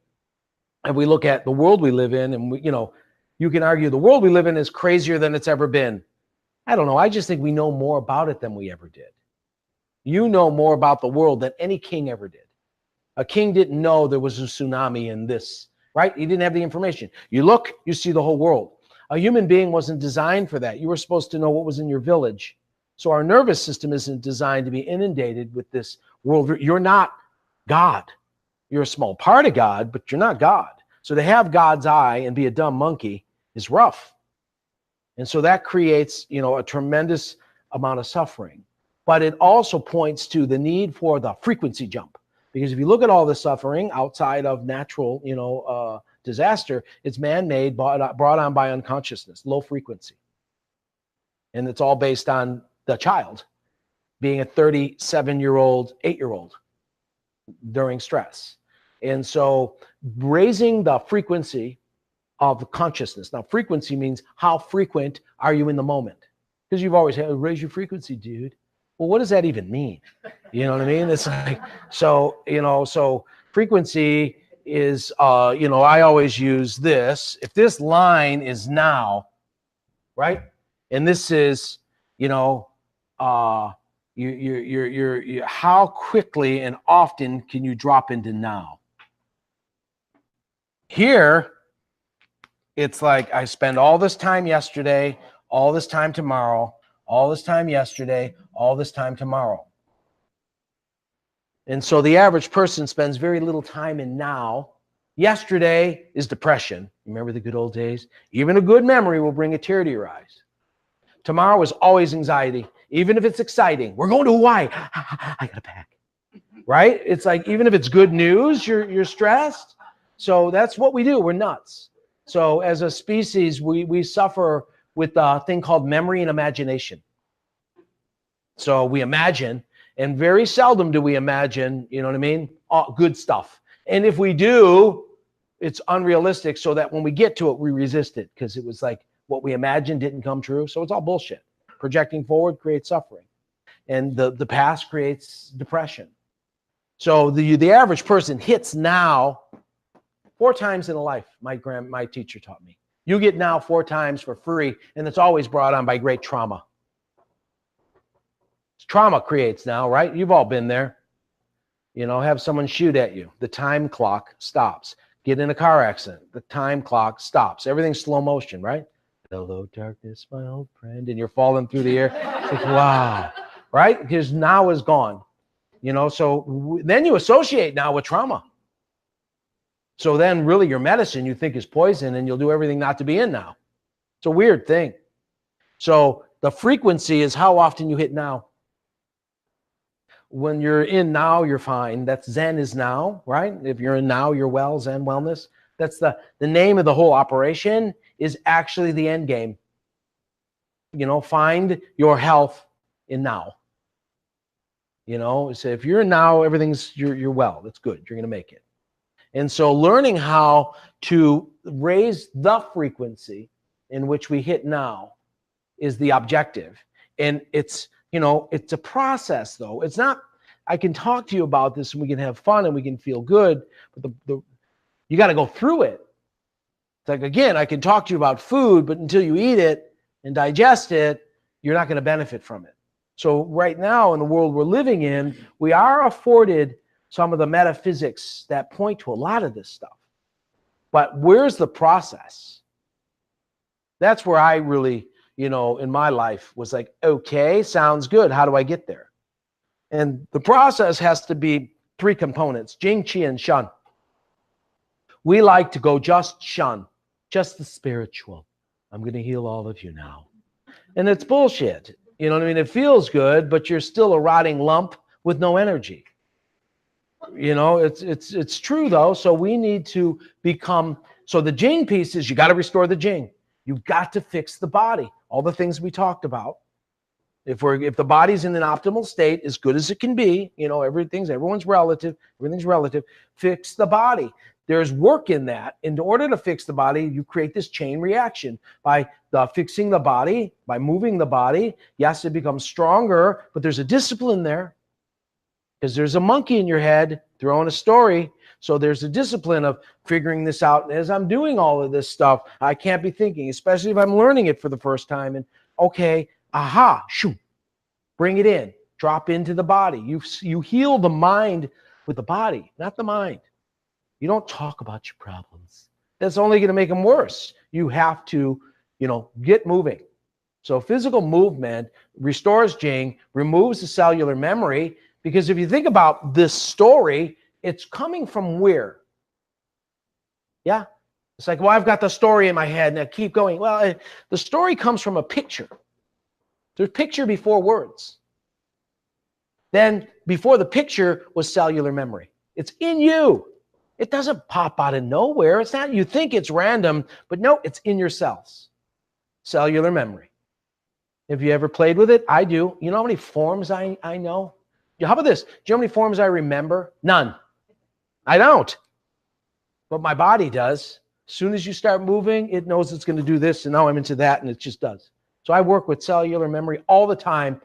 S1: and we look at the world we live in, and you can argue the world we live in is crazier than it's ever been. I don't know. I just think we know more about it than we ever did. You know more about the world than any king ever did. A king didn't know there was a tsunami in this, right? He didn't have the information. You look, you see the whole world. A human being wasn't designed for that. You were supposed to know what was in your village. So our nervous system isn't designed to be inundated with this world. You're not God. You're a small part of God, but you're not God. So to have God's eye and be a dumb monkey is rough. And so that creates, a tremendous amount of suffering. But it also points to the need for the frequency jump. Because if you look at all the suffering outside of natural, disaster, it's man-made, brought on by unconsciousness, low frequency. And it's all based on the child being a 37-year-old, 8-year-old during stress. And so raising the frequency of consciousness. Now, frequency means how frequent are you in the moment? Because you've always had, raise your frequency, dude. Well, what does that even mean? You know what I mean? It's like, so frequency is, I always use this. If this line is now, right? And this is, how quickly and often can you drop into now? Here, it's like I spend all this time yesterday, all this time tomorrow, all this time yesterday, all this time tomorrow. And so the average person spends very little time in now. Yesterday is depression. Remember the good old days? Even a good memory will bring a tear to your eyes. Tomorrow is always anxiety. Even if it's exciting. We're going to Hawaii. I got to pack. Right? It's like, even if it's good news, you're stressed. So that's what we do. We're nuts. So as a species, we suffer with a thing called memory and imagination. So we imagine, and very seldom do we imagine, good stuff. And if we do, it's unrealistic, so that when we get to it, we resist it, because it was like what we imagined didn't come true. So it's all bullshit. Projecting forward creates suffering, and the past creates depression. So the average person hits now 4 times in a life. My teacher taught me. You get now 4 times for free, and it's always brought on by great trauma. Trauma creates now, right? You've all been there. Have someone shoot at you. The time clock stops. Get in a car accident. The time clock stops. Everything's slow motion, right? Hello, darkness, my old friend. And you're falling through the air. It's like, wow. Right? Because now is gone. So then you associate now with trauma. So then really your medicine you think is poison, and you'll do everything not to be in now. It's a weird thing. So the frequency is how often you hit now. When you're in now, you're fine. That's Zen is now, right? If you're in now, you're well. Zen Wellness. That's the name of the whole operation, is actually the end game. Find your health in now. So if you're in now, you're well. That's good. You're going to make it. And so learning how to raise the frequency in which we hit now is the objective. And it's You know, it's a process though. It's not, I can talk to you about this and we can have fun and we can feel good, but you got to go through it. It's like, again, I can talk to you about food, but until you eat it and digest it, you're not going to benefit from it. So right now in the world we're living in, we are afforded some of the metaphysics that point to a lot of this stuff. But where's the process? That's where I really, you know, in my life was like, okay, sounds good. How do I get there? And the process has to be 3 components: Jing, Qi, and Shen. We like to go just Shen, just the spiritual. I'm going to heal all of you now. And it's bullshit. You know what I mean? It feels good, but you're still a rotting lump with no energy. You know, it's true though. So we need to become, so the Jing piece is you got to restore the Jing. You've got to fix the body. All the things we talked about. If the body's in an optimal state, as good as it can be, you know, everyone's relative, everything's relative, fix the body. There's work in that. In order to fix the body, you create this chain reaction by fixing the body, by moving the body. Yes, it becomes stronger, but there's a discipline there because there's a monkey in your head throwing a story. So there's a discipline of figuring this out. And as I'm doing all of this stuff, I can't be thinking, especially if I'm learning it for the first time. And okay, aha, shoo, bring it in, drop into the body. You heal the mind with the body, not the mind. You don't talk about your problems. That's only going to make them worse. You have to, you know, get moving. So physical movement restores Jing, removes the cellular memory, because if you think about this story, it's coming from where? Yeah. It's like, well, I've got the story in my head and I keep going. Well, the story comes from a picture. There's picture before words. Then before the picture was cellular memory. It's in you. It doesn't pop out of nowhere. It's not, you think it's random, but no, it's in your cells. Cellular memory. Have you ever played with it? I do. You know how many forms I know? How about this? Do you know how many forms I remember? None. I don't. But my body does. As soon as you start moving, it knows it's going to do this, and now I'm into that, and it just does. So I work with cellular memory all the time,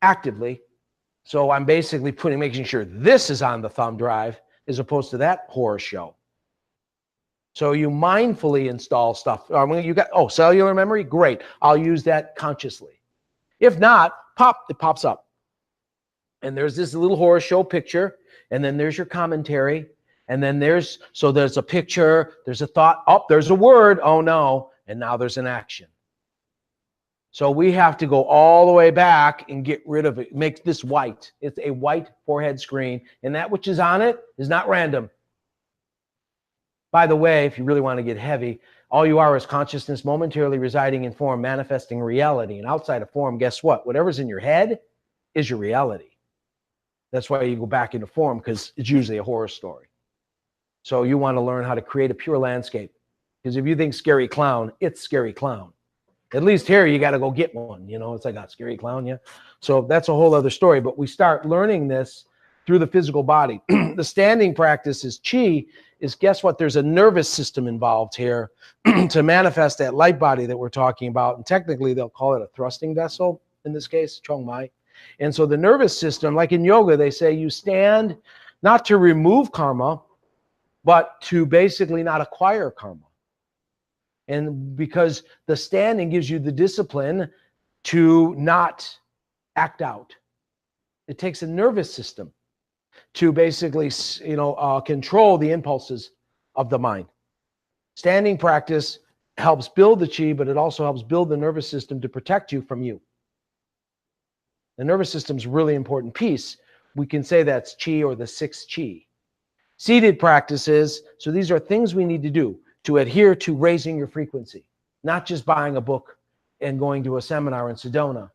S1: actively. So I'm basically making sure this is on the thumb drive as opposed to that horror show. So you mindfully install stuff. You got, cellular memory? Great. I'll use that consciously. If not, it pops up. And there's this little horror show picture, and then there's your commentary, and then there's a picture, there's a thought, there's a word, oh no, and now there's an action. So we have to go all the way back and get rid of it. Make this white. It's a white forehead screen, and that which is on it is not random. By the way, if you really want to get heavy, all you are is consciousness momentarily residing in form, manifesting reality. And outside of form, guess what? Whatever's in your head is your reality. That's why you go back into form, because it's usually a horror story. So you want to learn how to create a pure landscape. Because if you think scary clown, it's scary clown. At least here, you got to go get one. You know, it's like a scary clown, yeah. So that's a whole other story. But we start learning this through the physical body. The standing practice is Qi, is guess what? There's a nervous system involved here to manifest that light body that we're talking about. And technically, they'll call it a thrusting vessel, in this case, Chong Mai. And so the nervous system, like in yoga, they say you stand not to remove karma, but to basically not acquire karma. And because the standing gives you the discipline to not act out. It takes a nervous system to basically, control the impulses of the mind. Standing practice helps build the Qi, but it also helps build the nervous system to protect you from you. The nervous system is a really important piece. We can say that's Qi, or the 6 Qi. Seated practices, so these are things we need to do to adhere to raising your frequency, not just buying a book and going to a seminar in Sedona.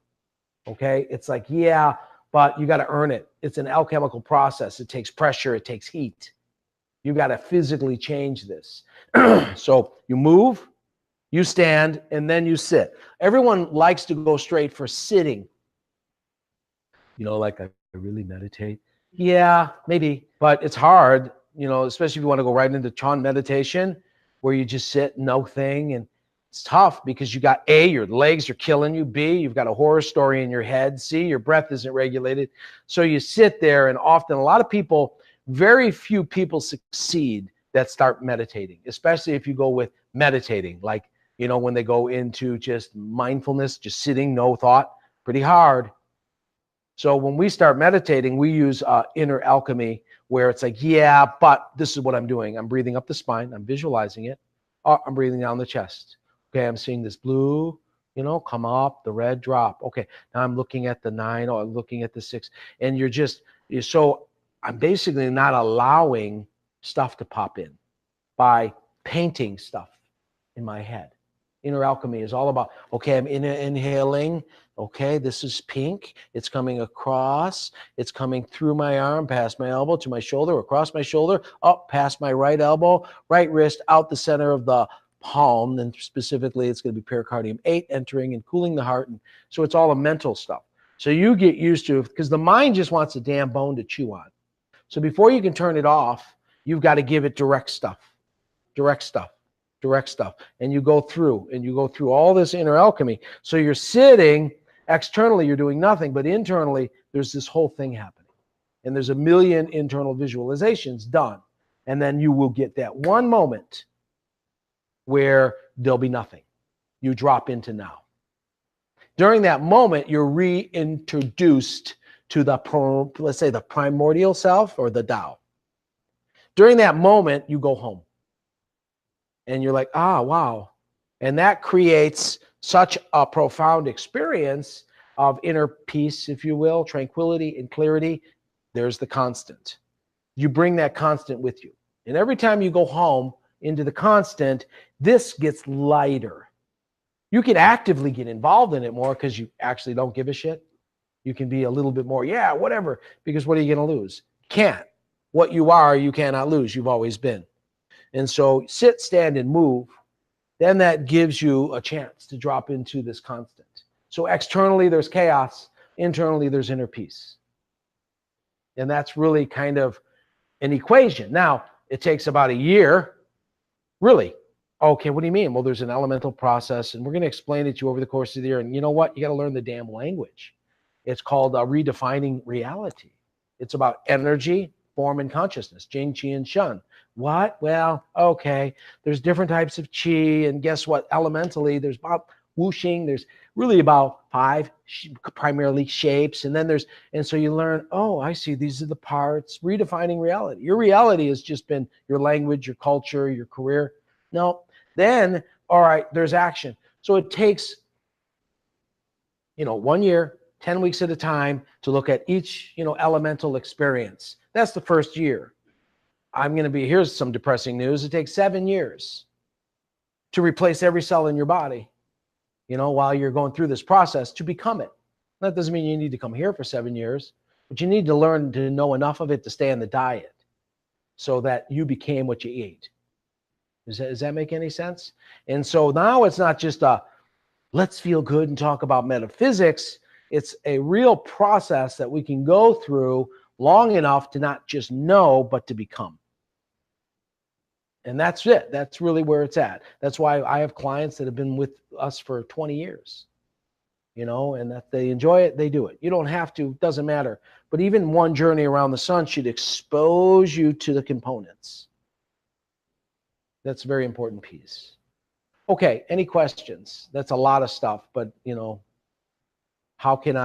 S1: Okay? It's like, yeah, but you got to earn it. It's an alchemical process. It takes pressure. It takes heat. You got to physically change this. So you move, you stand, and then you sit. Everyone likes to go straight for sitting. You know, like I really meditate. Yeah, maybe, but it's hard, you know, especially if you want to go right into Chan meditation, where you just sit, no thing. And It's tough because you got A, your legs are killing you. B, you've got a horror story in your head. C, your breath isn't regulated. So you sit there, and often a lot of people, very few people succeed that start meditating, especially if you go with meditating, like, you know, when they go into just mindfulness, just sitting, no thought, pretty hard. So when we start meditating, we use inner alchemy, where it's like, yeah, but this is what I'm doing. I'm breathing up the spine. I'm visualizing it. Oh, I'm breathing down the chest. Okay, I'm seeing this blue, you know, come up, the red drop. Okay, now I'm looking at the 9, or I'm looking at the 6. And so I'm basically not allowing stuff to pop in by painting stuff in my head. Inner alchemy is all about, okay, I'm inhaling. Okay, this is pink. It's coming across. It's coming through my arm, past my elbow, to my shoulder, across my shoulder, up past my right elbow, right wrist, out the center of the palm. And specifically, it's going to be pericardium 8, entering and cooling the heart. And so it's all a mental stuff. So you get used to it, because the mind just wants a damn bone to chew on. So before you can turn it off, you've got to give it direct stuff. And you go through all this inner alchemy. So you're sitting, externally you're doing nothing, but internally there's this whole thing happening. And there's a million internal visualizations done. And then you will get that one moment where there'll be nothing. You drop into now. During that moment, you're reintroduced to let's say the primordial self, or the Tao. During that moment, you go home. And you're like, ah, wow. And that creates such a profound experience of inner peace, if you will, tranquility and clarity. There's the constant. You bring that constant with you. And every time you go home into the constant, this gets lighter. You can actively get involved in it more, because you actually don't give a shit. You can be a little bit more, yeah, whatever, because what are you going to lose? Can't. What you are, you cannot lose. You've always been. And so sit, stand, and move. Then that gives you a chance to drop into this constant. So externally, there's chaos. Internally, there's inner peace. And that's really kind of an equation. Now, it takes about a year. Really? Okay, what do you mean? Well, there's an elemental process, and we're going to explain it to you over the course of the year. And you know what? You got to learn the damn language. It's called redefining reality. It's about energy, form, and consciousness. Jing, Qi, and Shen. What? Well, okay. There's different types of Qi, and guess what? Elementally, there's about whooshing. There's really about 5 primarily shapes, and so you learn, oh, I see, these are the parts. Redefining reality. Your reality has just been your language, your culture, your career. No. Then, all right, there's action. So it takes, 1 year, 10 weeks at a time to look at each, elemental experience. That's the first year. Here's some depressing news. It takes 7 years to replace every cell in your body, while you're going through this process to become it. That doesn't mean you need to come here for 7 years, but you need to learn to know enough of it to stay on the diet so that you became what you ate. Does that make any sense? And so now it's not just let's feel good and talk about metaphysics. It's a real process that we can go through long enough to not just know, but to become. And that's it. That's really where it's at. That's why I have clients that have been with us for 20 years, and that they enjoy it, they do it. You don't have to, doesn't matter. But even one journey around the sun should expose you to the components. That's a very important piece. Okay, any questions? That's a lot of stuff, but how can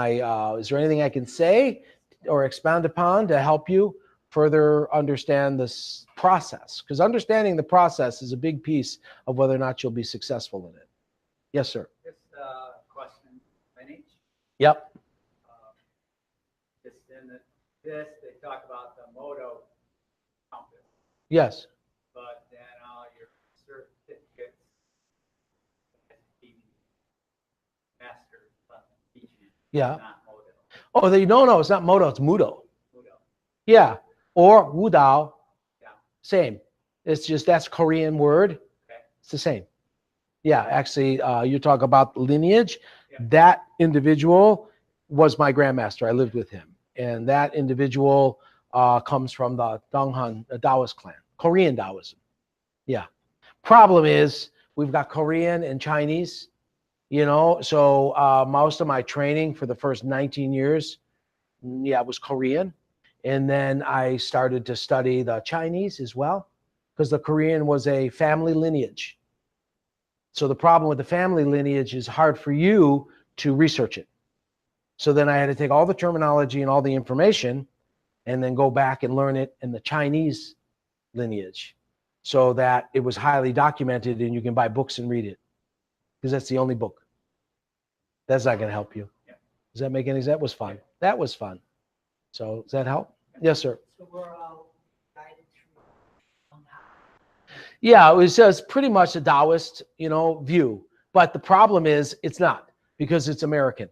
S1: is there anything I can say or expound upon to help you further understand this process? Because understanding the process is a big piece of whether or not you'll be successful in it. Yes, sir.
S2: Just question, lineage.
S1: Yep.
S2: Just in this, they talk about the Moto compass.
S1: Yes.
S2: But then all your certificates, master teaching.
S1: Yeah.
S2: Not Moto.
S1: Oh, no, it's not Moto, it's Mudo.
S2: Mudo.
S1: Yeah. Or Wudao.
S2: Yeah.
S1: Same. It's just, that's a Korean word.
S2: Okay.
S1: It's the same. Yeah, actually, you talk about lineage.
S2: Yeah.
S1: That individual was my grandmaster. I lived with him. And that individual comes from the Donghan Taoist clan, Korean Taoism. Yeah. Problem is, We've got Korean and Chinese, you know. So most of my training for the first 19 years, yeah, was Korean. And then I started to study the Chinese as well, because the Korean was a family lineage. So the problem with the family lineage is hard for you to research it. So then I had to take all the terminology and all the information and then go back and learn it in the Chinese lineage, so that it was highly documented and you can buy books and read it, because that's the only book. That's not going to help you.
S2: Yeah.
S1: Does that make any sense? That was fun. That was fun. So does that help? Yes, sir.
S3: So we're all guided through.
S1: Yeah, it was just pretty much a Taoist, you know, view. But the problem is it's not, because it's American.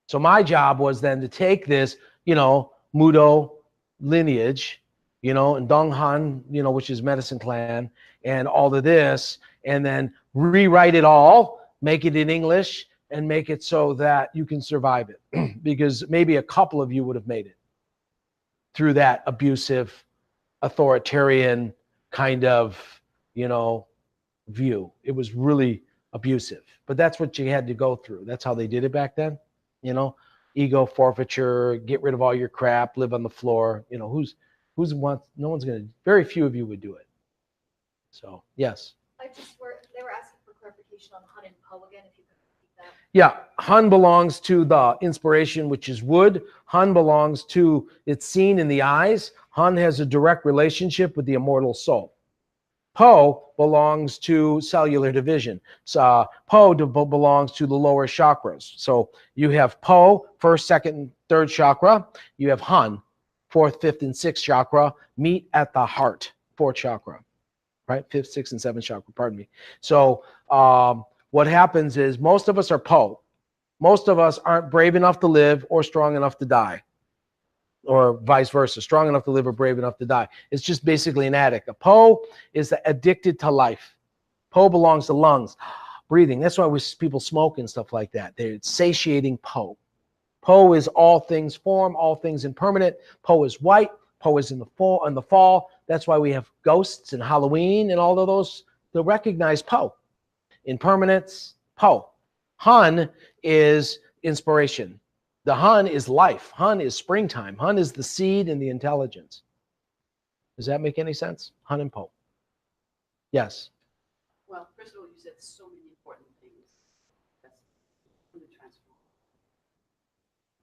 S1: So my job was then to take this, you know, Mudo lineage, you know, and Donghan, you know, which is medicine clan, and all of this, and then rewrite it all, make it in English, and make it so that you can survive it. Because maybe a couple of you would have made it through that abusive, authoritarian kind of, you know, view. It was really abusive, but that's what you had to go through. That's how they did it back then, you know. Ego forfeiture, get rid of all your crap, live on the floor. You know, who's wants, no one's going to, very few of you would do it. So, yes.
S4: They were asking for clarification on Hun and Po again, if you could repeat that.
S1: Yeah, Hun belongs to the inspiration, which is wood. Hun belongs to, it's seen in the eyes. Hun has a direct relationship with the immortal soul. Po belongs to cellular division. So Po belongs to the lower chakras. So you have Po, first, second, and third chakra. You have Hun, fourth, fifth, and sixth chakra, meet at the heart, fourth chakra, right? Fifth, sixth, and seventh chakra, pardon me. So what happens is most of us are Po. Most of us aren't brave enough to live or strong enough to die, or vice versa, strong enough to live or brave enough to die. It's just basically an addict. A Po is addicted to life. Po belongs to lungs, breathing. That's why people smoke and stuff like that. They're satiating Po. Po is all things form, all things impermanent. Po is white. Po is in the fall. That's why we have ghosts and Halloween and all of those to recognize Po. Impermanence, Po. Hun is inspiration. The Hun is life. Hun is springtime. Hun is the seed and the intelligence. Does that make any sense? Hun and Po. Yes.
S3: Well, first of all, you said so many important things. That's really transform.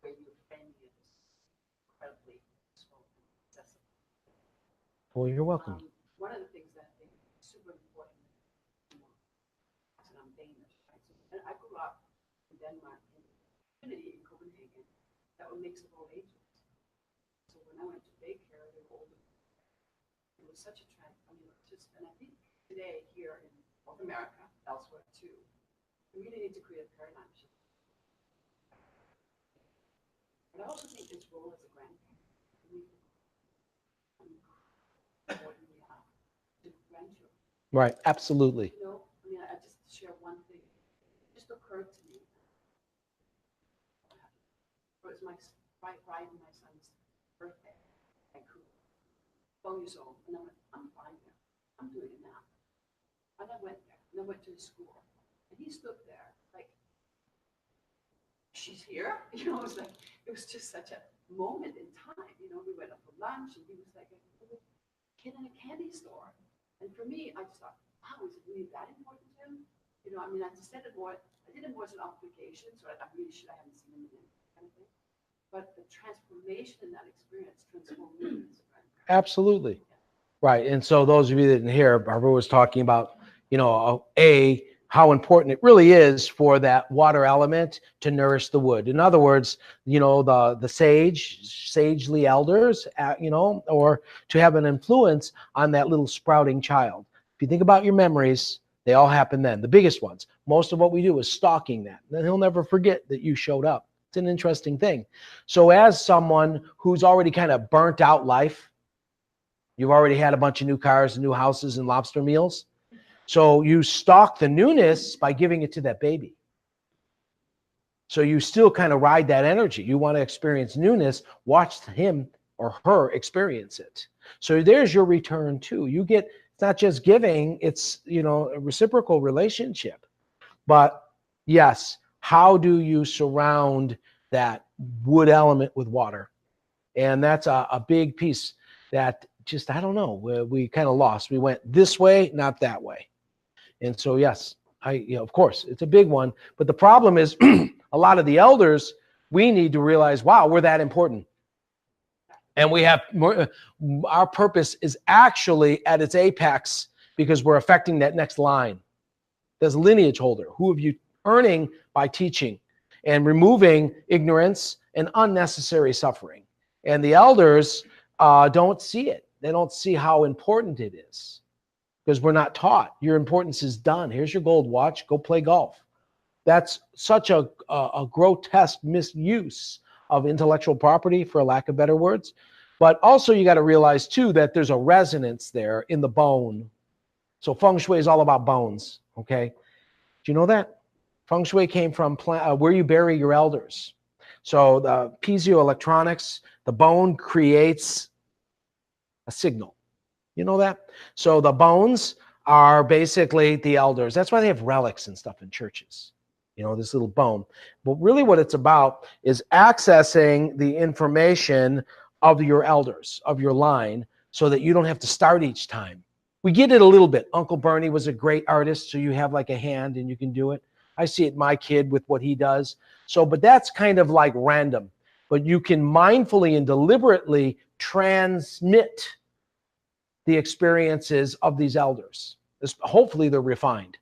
S3: Where you offend is incredibly spoken, accessible.
S1: Well, you're welcome.
S3: One of the things that I think is super important, you know, and I'm Danish, right? So, and I grew up in Denmark, in a community in Copenhagen that were mix of all ages. So when I went to daycare, they were older. It was such a trend. I mean, just, and I think today here in North America, elsewhere too, we really need to create a paradigm shift. But I also think this role as a grandparent, important we are to grandchildren.
S1: Right. Absolutely.
S3: You know, I mean, I just share one thing. It just occurred to me. It was my son's birthday, Vancouver, 12 years old, and I went, I'm fine there. I'm doing it now. And I went there, and I went to his school, and he stood there like, she's here? You know, it was just such a moment in time. You know, we went up for lunch, and he was like a little kid in a candy store. And for me, I just thought, wow, is it really that important to him? You know, I mean, I just said it more, I did it more as an obligation, so I really should, I haven't seen him in kind of thing. But the transformation in that experience transformed me as a grandparent.
S1: Absolutely. Right. And so those of you that didn't hear, Barbara was talking about, you know, how important it really is for that water element to nourish the wood. In other words, you know, the sagely elders, you know, or to have an influence on that little sprouting child. If you think about your memories, they all happen then, the biggest ones. Most of what we do is stalking that. Then he'll never forget that you showed up. It's an interesting thing. So as someone who's already kind of burnt out life, you've already had a bunch of new cars and new houses and lobster meals. So you stalk the newness by giving it to that baby. So you still kind of ride that energy. You want to experience newness, watch him or her experience it. So there's your return too. You get It's not just giving, it's, you know, a reciprocal relationship. But yes, how do you surround that wood element with water? And that's a big piece that just, I don't know, we kind of lost. We went this way, not that way. And so, yes, of course, it's a big one. But the problem is a lot of the elders, we need to realize, wow, we're that important. And we have more, our purpose is actually at its apex because we're affecting that next line. There's a lineage holder. Who have you earning by teaching and removing ignorance and unnecessary suffering? And the elders don't see it. They don't see how important it is because we're not taught. Your importance is done. Here's your gold watch. Go play golf. That's such a grotesque misuse of intellectual property, for lack of better words. But also you got to realize too that there's a resonance there in the bone. So feng shui is all about bones, okay? Do you know that? Feng shui came from where you bury your elders. So the piezoelectronics, the bone creates a signal. You know that? So the bones are basically the elders. That's why they have relics and stuff in churches. You know, this little bone. But really what it's about is accessing the information of your elders, of your line, so that you don't have to start each time. We get it a little bit. Uncle Bernie was a great artist, so you have like a hand and you can do it. I see it my kid with what he does. So, but that's kind of like random. But you can mindfully and deliberately transmit the experiences of these elders. Hopefully they're refined.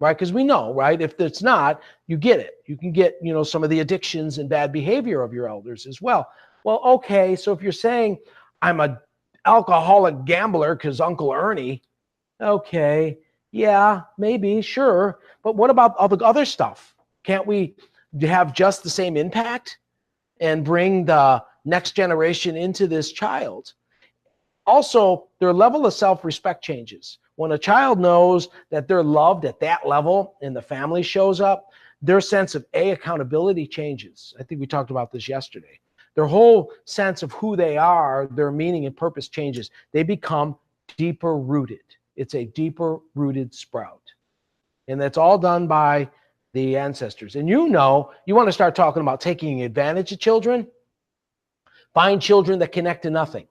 S1: Right? Because we know, right? If it's not, you get it. You can get, you know, some of the addictions and bad behavior of your elders as well. Well, okay, so if you're saying I'm a alcoholic gambler because Uncle Ernie, okay, yeah, maybe, sure. But what about all the other stuff? Can't we have just the same impact and bring the next generation into this child? Also, their level of self-respect changes. When a child knows that they're loved at that level and the family shows up, their sense of accountability changes. I think we talked about this yesterday. Their whole sense of who they are, their meaning and purpose changes. They become deeper rooted. It's a deeper rooted sprout. And that's all done by the ancestors. And you know, you want to start talking about taking advantage of children? Find children that connect to nothing.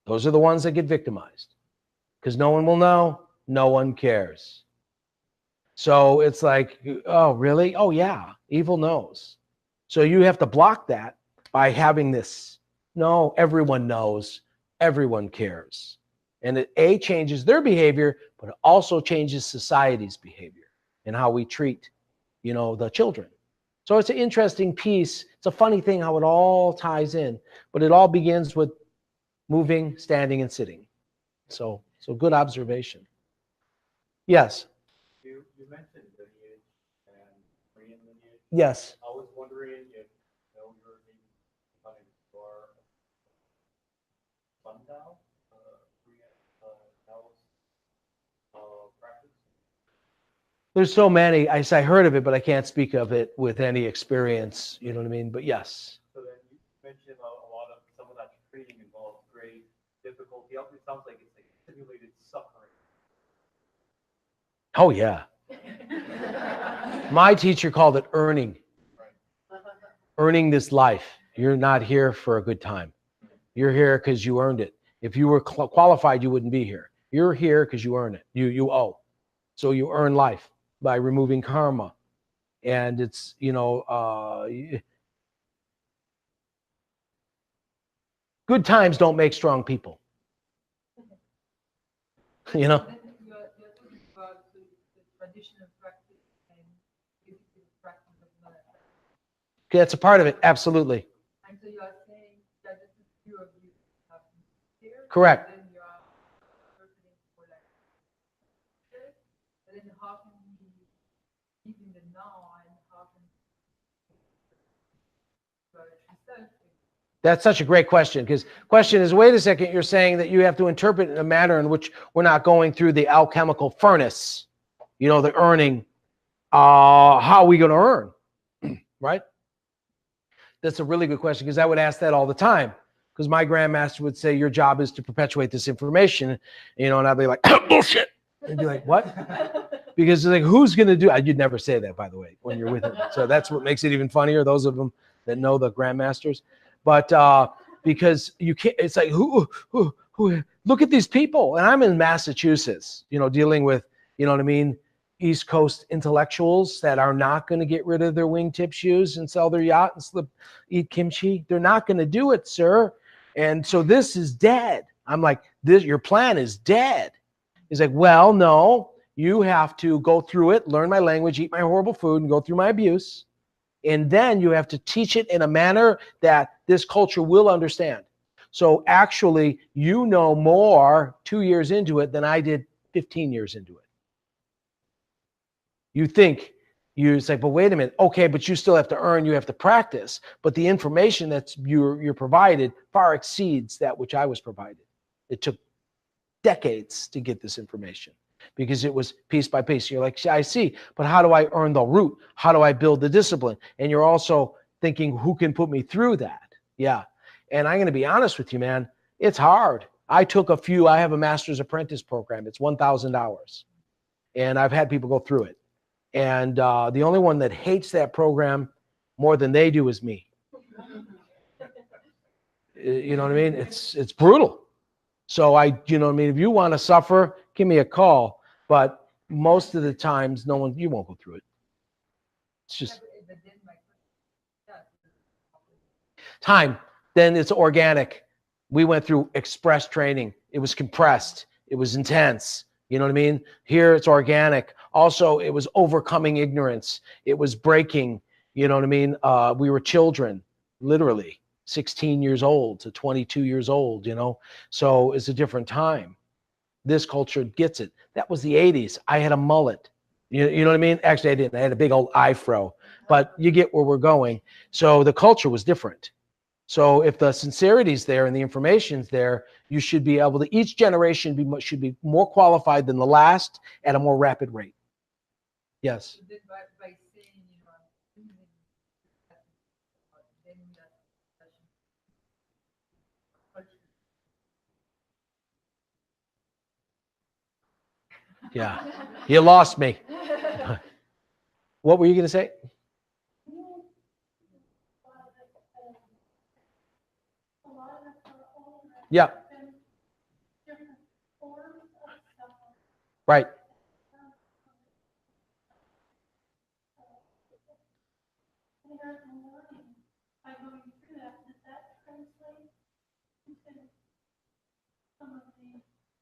S1: Those are the ones that get victimized. Because no one will know, no one cares. So it's like, oh, really? Oh, yeah, evil knows. So you have to block that by having this. No, everyone knows, everyone cares. And it changes their behavior, but it also changes society's behavior and how we treat, you know, the children. So it's an interesting piece. It's a funny thing how it all ties in, but it all begins with moving, standing, and sitting. So good observation. Yes.
S2: You mentioned lineage and Korean lineage.
S1: Yes.
S2: I was wondering if you're maybe coming for Sundao, Korean Taoist practice.
S1: There's so many. I heard of it, but I can't speak of it with any experience. You know what I mean? But yes.
S2: So then you mentioned a lot of some of that training involves great difficulty. It sounds like it's like simulated suffering.
S1: Oh, yeah. My teacher called it earning. Earning this life. You're not here for a good time. You're here because you earned it. If you were qualified, you wouldn't be here. You're here because you earn it. You owe. So you earn life by removing karma. And it's, you know, good times don't make strong people. You know?
S3: You're talking about the traditional practice and the practice of knowledge.
S1: Okay, that's a part of it. Absolutely.
S3: And so you are saying that the two of you have here.
S1: Correct.
S3: And then you are interpreting for like, but then how can we live in the now and how can we
S1: That's such a great question, because question is, wait a second, you're saying that you have to interpret in a manner in which we're not going through the alchemical furnace, you know, the earning. How are we going to earn? Right? That's a really good question, because I would ask that all the time. Because my grandmaster would say, your job is to perpetuate this information, you know, and I'd be like, bullshit. And be like, what? Because it's like, who's going to do it? You'd never say that, by the way, when you're with him. So that's what makes it even funnier, those of them that know the grandmasters. But because you can't, it's like, who, look at these people. And I'm in Massachusetts, you know, dealing with, you know what I mean, East Coast intellectuals that are not going to get rid of their wingtip shoes and sell their yacht and eat kimchi. They're not going to do it, sir. And so this is dead. I'm like, your plan is dead. He's like, well, no, you have to go through it, learn my language, eat my horrible food, and go through my abuse. And then you have to teach it in a manner that this culture will understand. So actually, you know more 2 years into it than I did 15 years into it. You think, you say, but wait a minute, okay, but you still have to earn, you have to practice. But the information that's you're provided far exceeds that which I was provided. It took decades to get this information because it was piece by piece. You're like, I see, but how do I earn the root? How do I build the discipline? And you're also thinking, who can put me through that? Yeah. And I'm going to be honest with you, man, it's hard. I have a master's apprentice program. It's 1,000 hours. And I've had people go through it. And the only one that hates that program more than they do is me. You know what I mean? It's brutal. So you know what I mean? If you want to suffer, give me a call. But most of the times, you won't go through it. It's just time. Then it's organic. We went through express training. It was compressed. It was intense. You know what I mean? Here it's organic. Also, it was overcoming ignorance. It was breaking, you know what I mean? We were children, literally 16 years old to 22 years old, you know? So it's a different time. This culture gets it. That was the 80s. I had a mullet. You know what I mean? Actually, I didn't. I had a big old afro. But you get where we're going. So the culture was different. So if the sincerity's there and the information's there, you should be able to, each generation should be more qualified than the last at a more rapid rate. Yes.
S5: By saying,
S1: Yeah. You lost me. What were you going to say? Yeah. Right.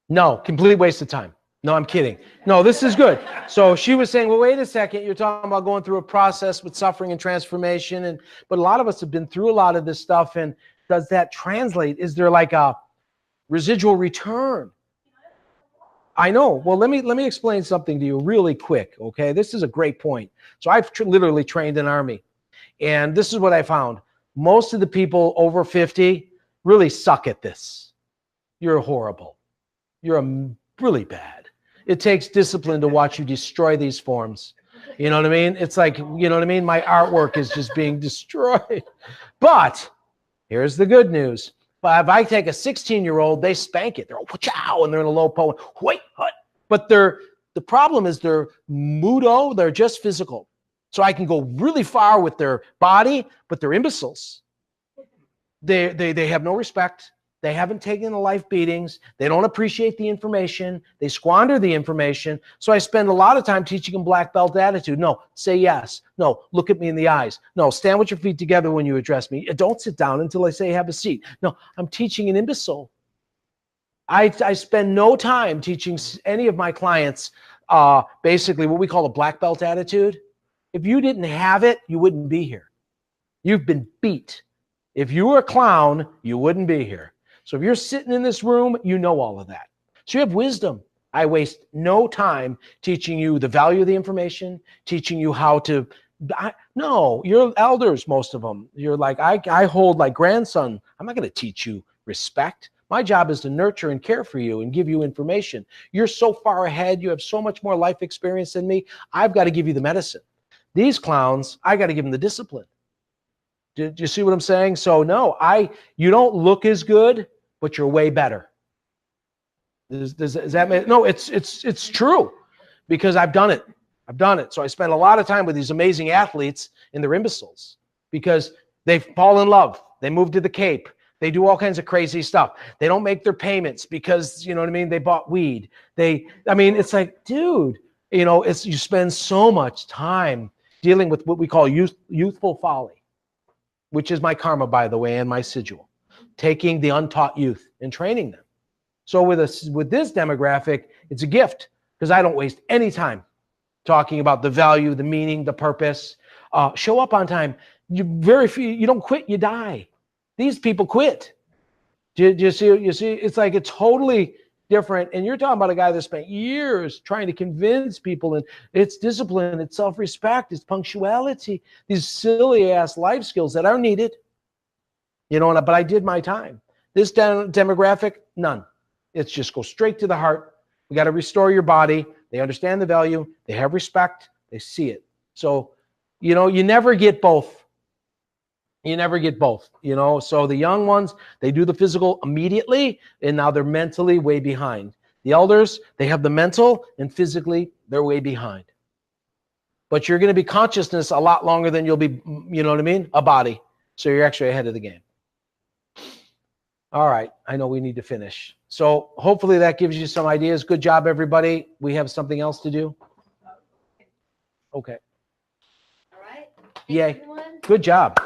S1: No, complete waste of time. No, I'm kidding. No, this is good. So she was saying, well, wait a second. You're talking about going through a process with suffering and transformation. But a lot of us have been through a lot of this stuff. And does that translate? Is there like a residual return? I know. Well, let me explain something to you really quick. Okay. This is a great point. So I've literally trained an army. And this is what I found. Most of the people over 50 really suck at this. You're horrible. You're really bad. It takes discipline to watch you destroy these forms. You know what I mean? It's like, you know what I mean? My artwork is just being destroyed. But here's the good news. But if I take a 16-year-old, they spank it. They're all chow, and they're in a low po. Wait, hut. But the problem is they're mudo. They're just physical. So I can go really far with their body, but they're imbeciles. They have no respect. They haven't taken the life beatings. They don't appreciate the information. They squander the information. So I spend a lot of time teaching them black belt attitude. No, say yes. No, look at me in the eyes. No, stand with your feet together when you address me. Don't sit down until I say have a seat. No, I'm teaching an imbecile. I spend no time teaching any of my clients basically what we call a black belt attitude. If you didn't have it, you wouldn't be here. You've been beat. If you were a clown, you wouldn't be here. So if you're sitting in this room, you know all of that. So you have wisdom. I waste no time teaching you the value of the information, teaching you how to, no, you're elders, most of them. You're like, I hold like grandson. I'm not going to teach you respect. My job is to nurture and care for you and give you information. You're so far ahead. You have so much more life experience than me. I've got to give you the medicine. These clowns, I got to give them the discipline. Do you see what I'm saying? So no, you don't look as good, but you're way better. Does that make, no, it's true, because I've done it. I've done it. So I spend a lot of time with these amazing athletes, and they're imbeciles because they fall in love. They move to the Cape. They do all kinds of crazy stuff. They don't make their payments because, you know what I mean, they bought weed. It's like, dude, you spend so much time dealing with what we call youthful folly, which is my karma, by the way, and my sigil, taking the untaught youth and training them. So with this demographic, it's a gift, because I don't waste any time talking about the value, the meaning, the purpose. Show up on time. You don't quit, you die. These people quit. Do you see? It's like it's totally different. And you're talking about a guy that spent years trying to convince people, and it's discipline, it's self-respect, it's punctuality, these silly ass life skills that are needed. But I did my time. This demographic, none. It's just go straight to the heart. We got to restore your body. They understand the value. They have respect. They see it. So, you never get both. You never get both, So the young ones, they do the physical immediately, and now they're mentally way behind. The elders, they have the mental, and physically, they're way behind. But you're going to be consciousness a lot longer than you'll be, a body. So you're actually ahead of the game. All right. I know we need to finish. So hopefully that gives you some ideas. Good job, everybody. We have something else to do. Okay.
S4: All right.
S1: Yay.
S4: Everyone.
S1: Good job.